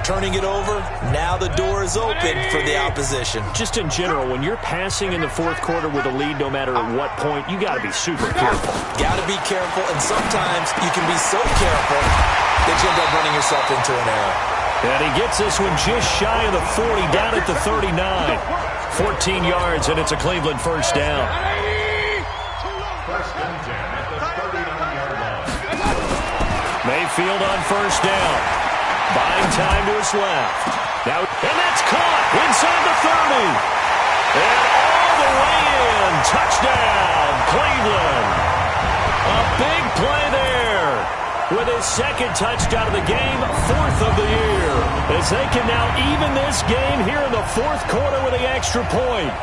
Turning it over, now the door is open for the opposition. Just in general, when you're passing in the fourth quarter with a lead, no matter at what point, you got to be super careful. Got to be careful, and sometimes you can be so careful that you end up running yourself into an error. And he gets this one just shy of the 40, down at the 39. 14 yards, and it's a Cleveland first down. Mayfield on first down. Buying time to his left. Now, and that's caught inside the 30. And all the way in. Touchdown, Cleveland. A big play there. With his 2nd touchdown of the game, 4th of the year. As they can now even this game here in the fourth quarter with the extra point.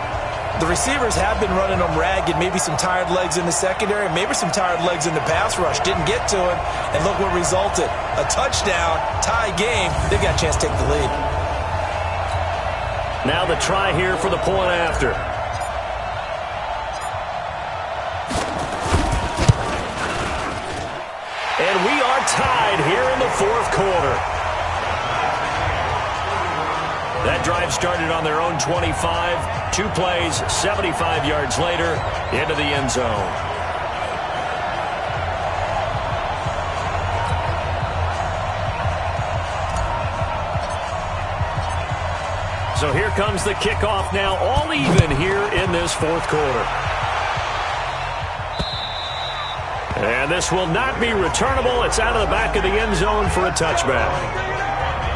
The receivers have been running them ragged. Maybe some tired legs in the secondary, maybe some tired legs in the pass rush. Didn't get to him, and look what resulted. A touchdown, tie game. They've got a chance to take the lead. Now the try here for the point after. And we are tied here in the fourth quarter. That drive started on their own 25. 2 plays, 75 yards later, into the end zone. So here comes the kickoff now, all even here in this fourth quarter. And this will not be returnable. It's out of the back of the end zone for a touchback.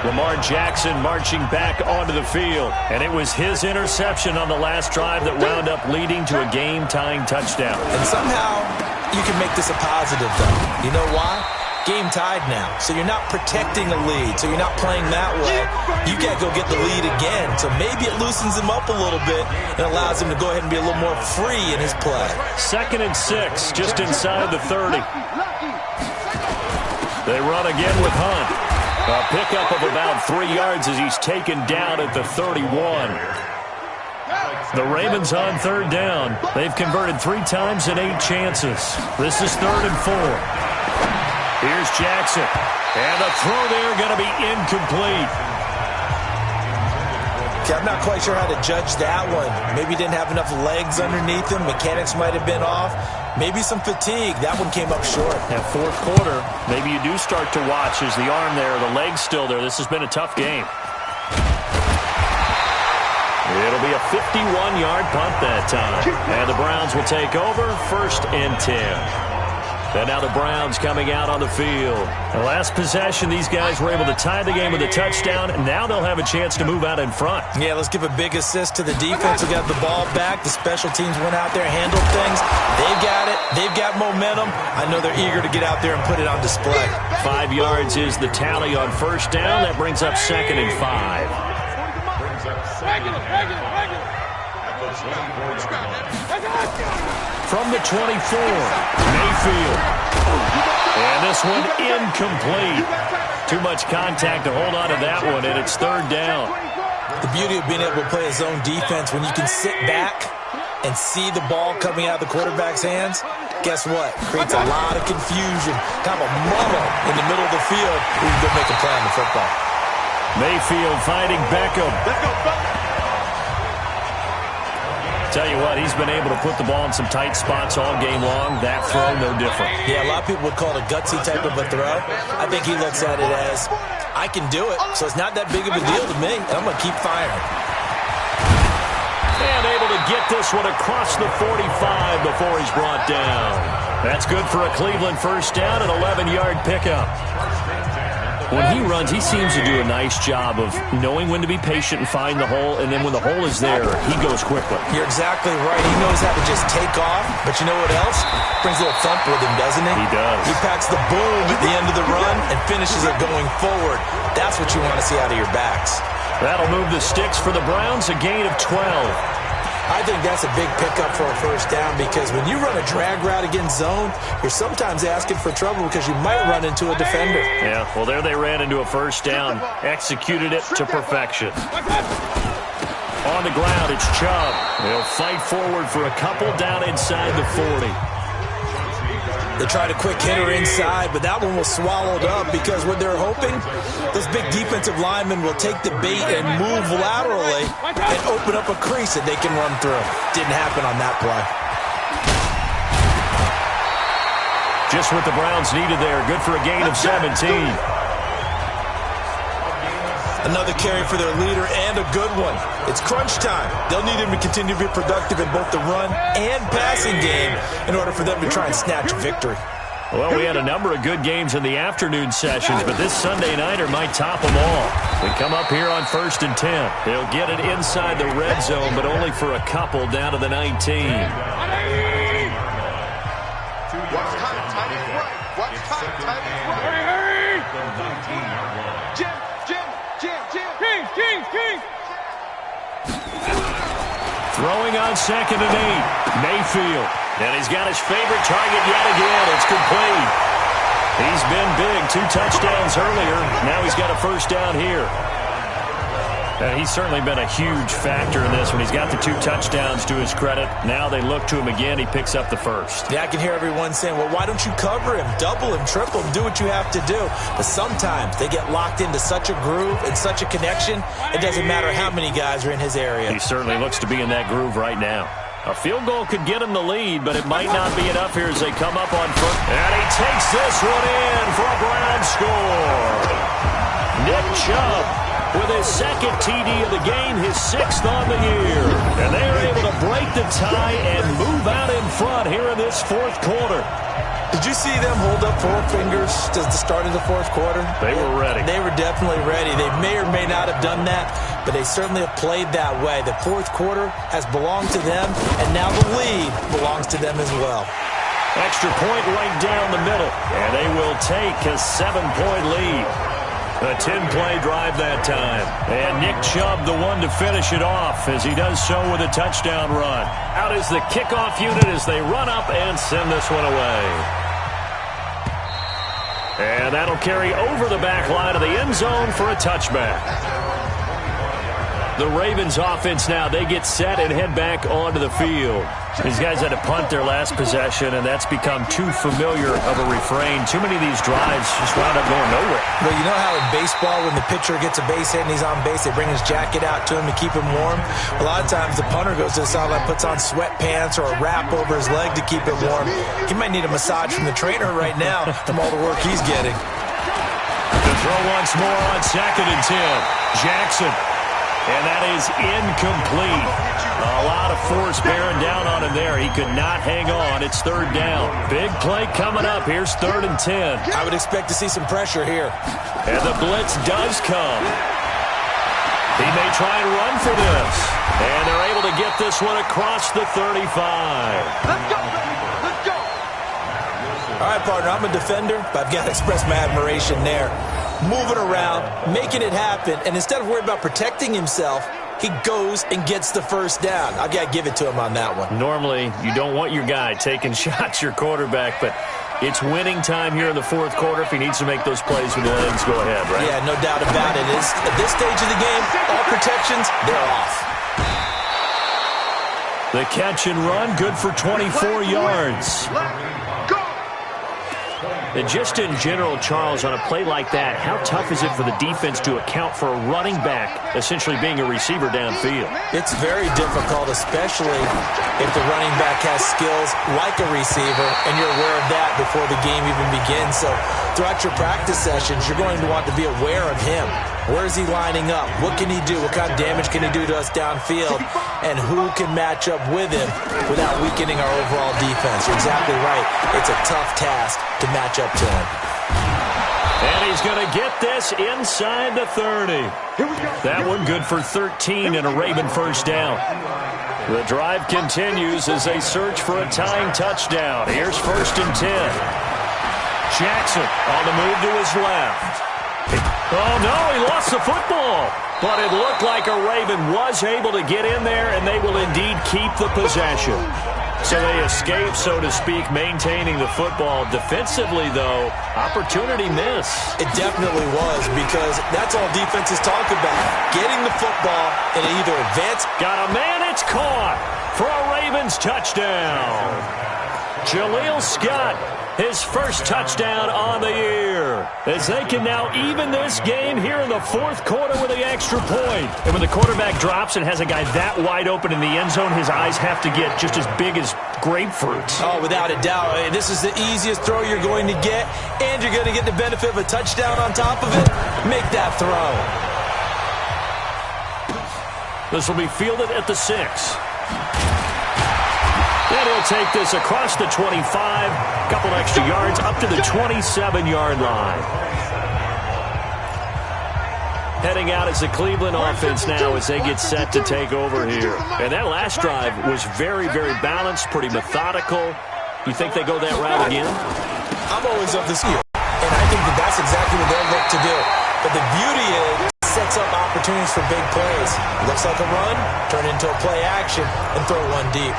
Lamar Jackson marching back onto the field. And it was his interception on the last drive that wound up leading to a game-tying touchdown. And somehow you can make this a positive, though. You know why? Game tied now. So you're not protecting a lead. So you're not playing that way. You got to go get the lead again. So maybe it loosens him up a little bit and allows him to go ahead and be a little more free in his play. 2nd and 6, just inside the 30. They run again with Hunt. A pickup of about 3 yards as he's taken down at the 31. The Ravens on 3rd down. They've converted 3 times in 8 chances. This is 3rd and 4. Here's Jackson. And the throw there going to be incomplete. Okay, I'm not quite sure how to judge that one. Maybe he didn't have enough legs underneath him. Mechanics might have been off. Maybe some fatigue. That one came up short. That fourth quarter, maybe you do start to watch as the arm there, the leg's still there. This has been a tough game. It'll be a 51-yard punt that time. And the Browns will take over 1st and 10. And now the Browns coming out on the field. The last possession, these guys were able to tie the game with a touchdown. And now they'll have a chance to move out in front. Yeah, let's give a big assist to the defense. We got the ball back. The special teams went out there, handled things. They've got it. They've got momentum. I know they're eager to get out there and put it on display. 5 yards is the tally on first down. That brings up 2nd and 5. from the 24. Mayfield. And this one incomplete. Too much contact to hold on to that one, and it's third down. The beauty of being able to play a zone defense, when you can sit back and see the ball coming out of the quarterback's hands, guess what? Creates a lot of confusion, kind of a muddle in the middle of the field. We can go make a play on the football. Mayfield finding Beckham. Tell you what, he's been able to put the ball in some tight spots all game long. That throw, no different. Yeah, a lot of people would call it a gutsy type of a throw. I think he looks at it as, I can do it, so it's not that big of a deal to me, and I'm going to keep firing. And able to get this one across the 45 before he's brought down. That's good for a Cleveland first down, an 11-yard pickup. When he runs, he seems to do a nice job of knowing when to be patient and find the hole, and then when the hole is there, he goes quickly. You're exactly right. He knows how to just take off, but you know what else? Brings a little thump with him, doesn't he? He does. He packs the boom at the end of the run and finishes it going forward. That's what you want to see out of your backs. That'll move the sticks for the Browns, a gain of 12. I think that's a big pickup for a first down, because when you run a drag route against zone, you're sometimes asking for trouble because you might run into a defender. Yeah, well, there they ran into a first down. Executed it to perfection. On the ground, it's Chubb. They'll fight forward for a couple down inside the 40. They tried a quick hitter inside, but that one was swallowed up because what they're hoping, those big defensive linemen will take the bait and move laterally and open up a crease that they can run through. Didn't happen on that play. Just what the Browns needed there. Good for a gain of 17. Another carry for their leader, and a good one. It's crunch time. They'll need him to continue to be productive in both the run and passing game in order for them to try and snatch a victory. Well, we had a number of good games in the afternoon sessions, but this Sunday nighter might top them all. We come up here on 1st and 10. They'll get it inside the red zone, but only for a couple down to the 19. Watch time, time is right. Watch time, time is right. Hurry, hurry! Jim, Jim, Jim, Jim. Kings! Throwing on 2nd and 8. Mayfield. And he's got his favorite target yet again. It's complete. He's been big. 2 touchdowns earlier. Now he's got a first down here. He's certainly been a huge factor in this when he's got the 2 touchdowns to his credit. Now they look to him again. He picks up the first. Yeah, I can hear everyone saying, well, why don't you cover him, double him, triple him, do what you have to do. But sometimes they get locked into such a groove and such a connection, it doesn't matter how many guys are in his area. He certainly looks to be in that groove right now. A field goal could get him the lead, but it might not be enough here as they come up on foot. And he takes this one in for a Brown score. Nick Chubb with his 2nd TD of the game, his 6th on the year. And they are able to break the tie and move out in front here in this 4th quarter. Did you see them hold up 4 fingers at the start of the 4th quarter? They were ready. They were definitely ready. They may or may not have done that, but they certainly have played that way. The 4th quarter has belonged to them, and now the lead belongs to them as well. Extra point right down the middle, and they will take a 7-point lead. A 10-play drive that time. And Nick Chubb, the one to finish it off, as he does so with a touchdown run. Out is the kickoff unit as they run up and send this one away. And that'll carry over the back line of the end zone for a touchback. The Ravens offense now, they get set and head back onto the field. These guys had to punt their last possession, and that's become too familiar of a refrain. Too many of these drives just wound up going nowhere. Well, you know how in baseball, when the pitcher gets a base hit and he's on base, they bring his jacket out to him to keep him warm? A lot of times the punter goes to the sideline, puts on sweatpants or a wrap over his leg to keep him warm. He might need a massage from the trainer right now from all the work he's getting. The throw once more on 2nd and 10. Jackson. And that is incomplete. A lot of force bearing down on him there. He could not hang on. It's 3rd down. Big play coming up. Here's 3rd and 10. I would expect to see some pressure here. And the blitz does come. He may try and run for this. And they're able to get this one across the 35. Let's go, baby. Let's go. All right, partner, I'm a defender, but I've got to express my admiration there. Moving around, making it happen, and instead of worrying about protecting himself, he goes and gets the first down. I've got to give it to him on that one. Normally, you don't want your guy taking shots, your quarterback, but it's winning time here in the fourth quarter. If he needs to make those plays with the legs, go ahead, right? Yeah, no doubt about it. At this stage of the game, all protections, they're off. The catch and run, good for 24 yards. And just in general, Charles, on a play like that, how tough is it for the defense to account for a running back essentially being a receiver downfield? It's very difficult, especially if the running back has skills like a receiver, and you're aware of that before the game even begins. So throughout your practice sessions, you're going to want to be aware of him. Where is he lining up? What can he do? What kind of damage can he do to us downfield? And who can match up with him without weakening our overall defense? You're exactly right. It's a tough task to match up to him. And he's going to get this inside the 30. That one good for 13 and a Raven first down. The drive continues as they search for a tying touchdown. Here's 1st and 10. Jackson on the move to his left. Oh, no, he lost the football. But it looked like a Raven was able to get in there, and they will indeed keep the possession. So they escape, so to speak, maintaining the football. Defensively, though, opportunity miss. It definitely was, because that's all defenses talk about. Getting the football and either advance. Got a man, it's caught for a Ravens touchdown. Jaleel Scott, his first touchdown on the year, as they can now even this game here in the fourth quarter with the extra point. And when the quarterback drops and has a guy that wide open in the end zone, his eyes have to get just as big as grapefruits. Oh, without a doubt. This is the easiest throw you're going to get, and you're going to get the benefit of a touchdown on top of it. Make that throw. This will be fielded at the 6. And he'll take this across the 25, couple extra yards up to the 27-yard line. Heading out is the Cleveland offense now as they get set to take over here. And that last drive was very, very balanced, pretty methodical. You think they go that route again? I'm always of this view, and I think that's exactly what they'll look to do. But the beauty is it sets up opportunities for big plays. Looks like a run, turn into a play action, and throw one deep.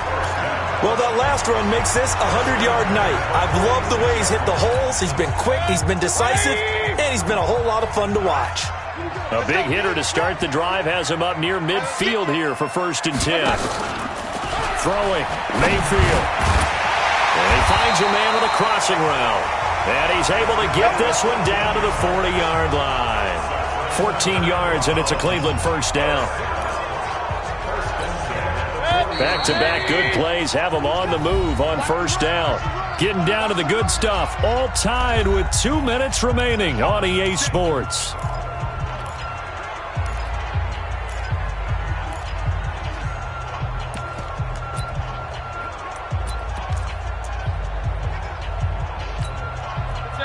Well, that last run makes this a 100-yard night. I've loved the way he's hit the holes. He's been quick, he's been decisive, and he's been a whole lot of fun to watch. A big hitter to start the drive has him up near midfield here for 1st and 10. Throwing, Mayfield. And he finds a man with a crossing route. And he's able to get this one down to the 40-yard line. 14 yards, and it's a Cleveland first down. Back-to-back good plays have them on the move on 1st down. Getting down to the good stuff. All tied with 2 minutes remaining on EA Sports.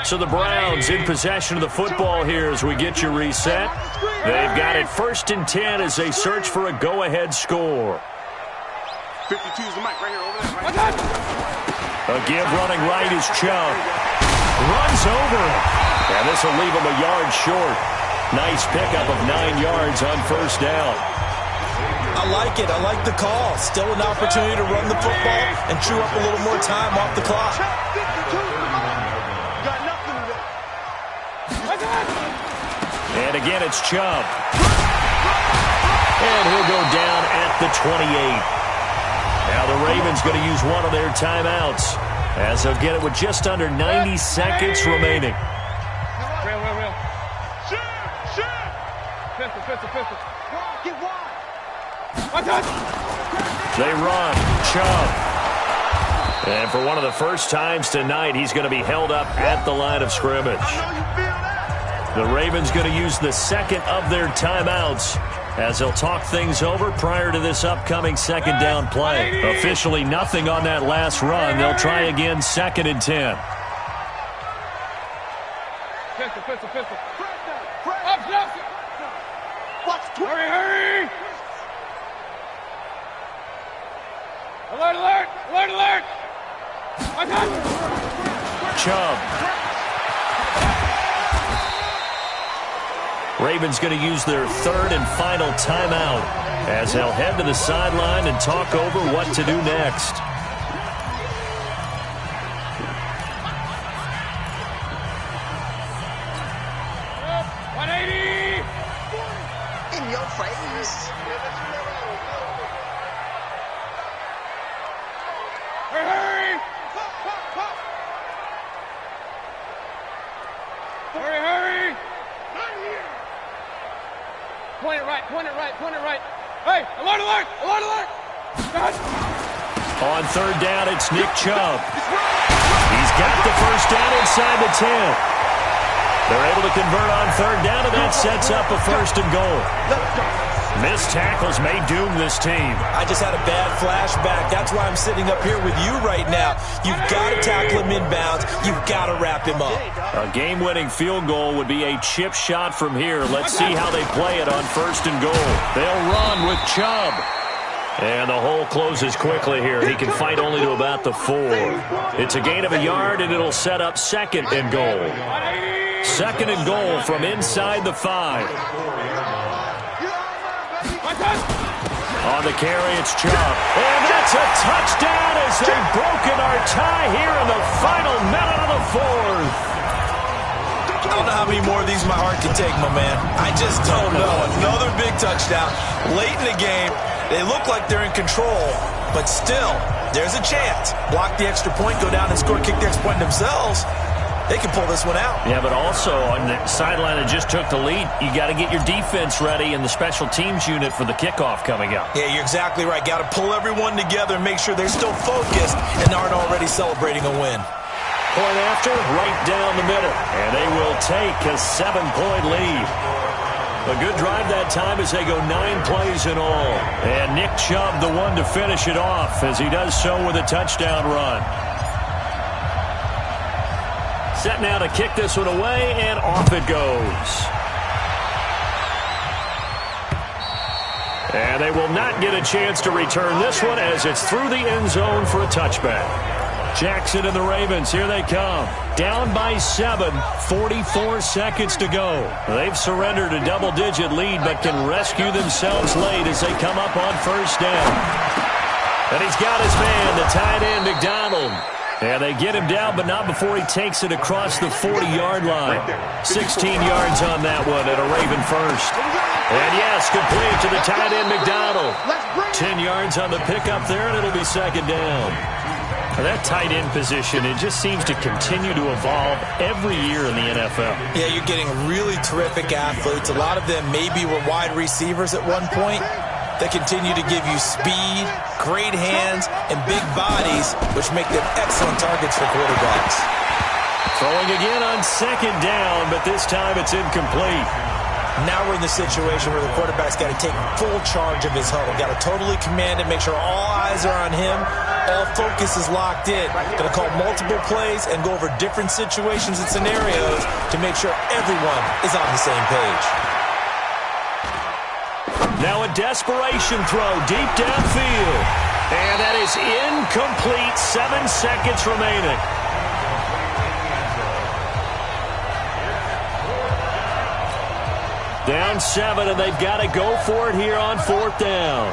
So the Browns in possession of the football here as we get you reset. They've got it 1st and 10 as they search for a go-ahead score. 52 is the mic right here, over there. Right. A give running right is Chubb. Runs over it. And this will leave him a yard short. Nice pickup of 9 yards on 1st down. I like it. I like the call. Still an opportunity to run the football and chew up a little more time off the clock. Got nothing to And again, it's Chubb. And he'll go down at the 28. Now the Ravens going to use one of their timeouts as they'll get it with just under 90 seconds remaining. Real. Pistol. Get wide. They run. Chubb. And for one of the first times tonight, he's going to be held up at the line of scrimmage. The Ravens going to use the second of their timeouts as they'll talk things over prior to this upcoming 2nd down play. Officially nothing on that last run. They'll try again 2nd and 10. Pistol. Up. Hurry. Alert. Chubb. Ravens going to use their third and final timeout as they'll head to the sideline and talk over what to do next. In your face. Hurry! Hurry, hurry! Point it right, point it right, point it right. Hey, alert, alert, alert, alert! God. On third down, it's Nick Chubb. He's got the first down inside the 10. They're able to convert on third down, and that sets up a first and goal. Missed tackles may doom this team. I just had a bad flashback. That's why I'm sitting up here with you right now. You've got to tackle him inbounds. You've got to wrap him up. A game-winning field goal would be a chip shot from here. Let's see how they play it on first and goal. They'll run with Chubb. And the hole closes quickly here. He can fight only to about the 4. It's a gain of a yard, and it'll set up second and goal. Second and goal from inside the 5. On the carry, it's Chubb. And that's a touchdown as they've broken our tie here in the final minute of the 4th. I don't know how many more of these my heart can take, my man. I just don't know. Another big touchdown. Late in the game, they look like they're in control, but still, there's a chance. Block the extra point, go down and score, kick the extra point themselves. They can pull this one out. Yeah, but also on the sideline that just took the lead, you got to get your defense ready and the special teams unit for the kickoff coming up. Yeah, you're exactly right. Got to pull everyone together and make sure they're still focused and aren't already celebrating a win. Point after, right down the middle. And they will take a 7-point lead. A good drive that time as they go 9 plays in all. And Nick Chubb, the one to finish it off as he does so with a touchdown run. Set now to kick this one away, and off it goes. And they will not get a chance to return this one as it's through the end zone for a touchback. Jackson and the Ravens, here they come. Down by 7, 44 seconds to go. They've surrendered a double-digit lead but can rescue themselves late as they come up on first down. And he's got his man, the tight end, McDonald. And they get him down, but not before he takes it across the 40-yard line. 16 yards on that one and a Raven first. And yes, complete to the tight end, McDonald. 10 yards on the pickup there, and it'll be second down. That tight end position, it just seems to continue to evolve every year in the NFL. Yeah, you're getting really terrific athletes. A lot of them maybe were wide receivers at one point. They continue to give you speed, great hands, and big bodies, which make them excellent targets for quarterbacks. Throwing again on second down, but this time it's incomplete. Now we're in the situation where the quarterback's got to take full charge of his huddle. Got to totally command it, make sure all eyes are on him. All focus is locked in. Going to call multiple plays and go over different situations and scenarios to make sure everyone is on the same page. Now a desperation throw deep downfield. And that is incomplete. 7 seconds remaining. Down 7, and they've got to go for it here on fourth down.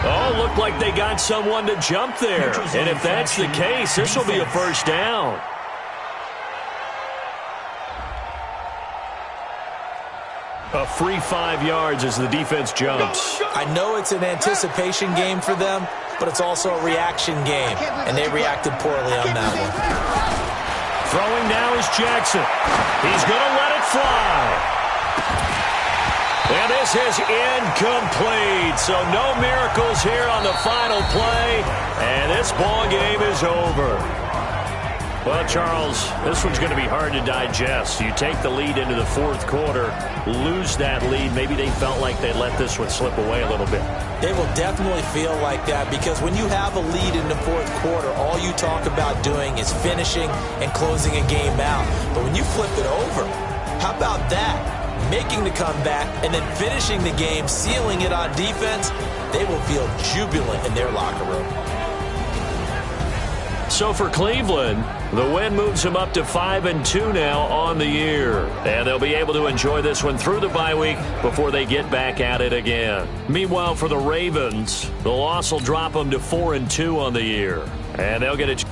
Oh, looked like they got someone to jump there. And if that's the case, this will be a first down. A free 5 yards as the defense jumps. I know it's an anticipation game for them, but it's also a reaction game, and they reacted poorly on that one. Throwing now is Jackson. He's going to let it fly. And this is incomplete, so no miracles here on the final play, and this ball game is over. Well, Charles, this one's going to be hard to digest. You take the lead into the fourth quarter, lose that lead. Maybe they felt like they let this one slip away a little bit. They will definitely feel like that because when you have a lead in the fourth quarter, all you talk about doing is finishing and closing a game out. But when you flip it over, how about that? Making the comeback and then finishing the game, sealing it on defense, they will feel jubilant in their locker room. So for Cleveland, the win moves them up to 5-2 now on the year. And they'll be able to enjoy this one through the bye week before they get back at it again. Meanwhile, for the Ravens, the loss will drop them to 4-2 on the year. And they'll get a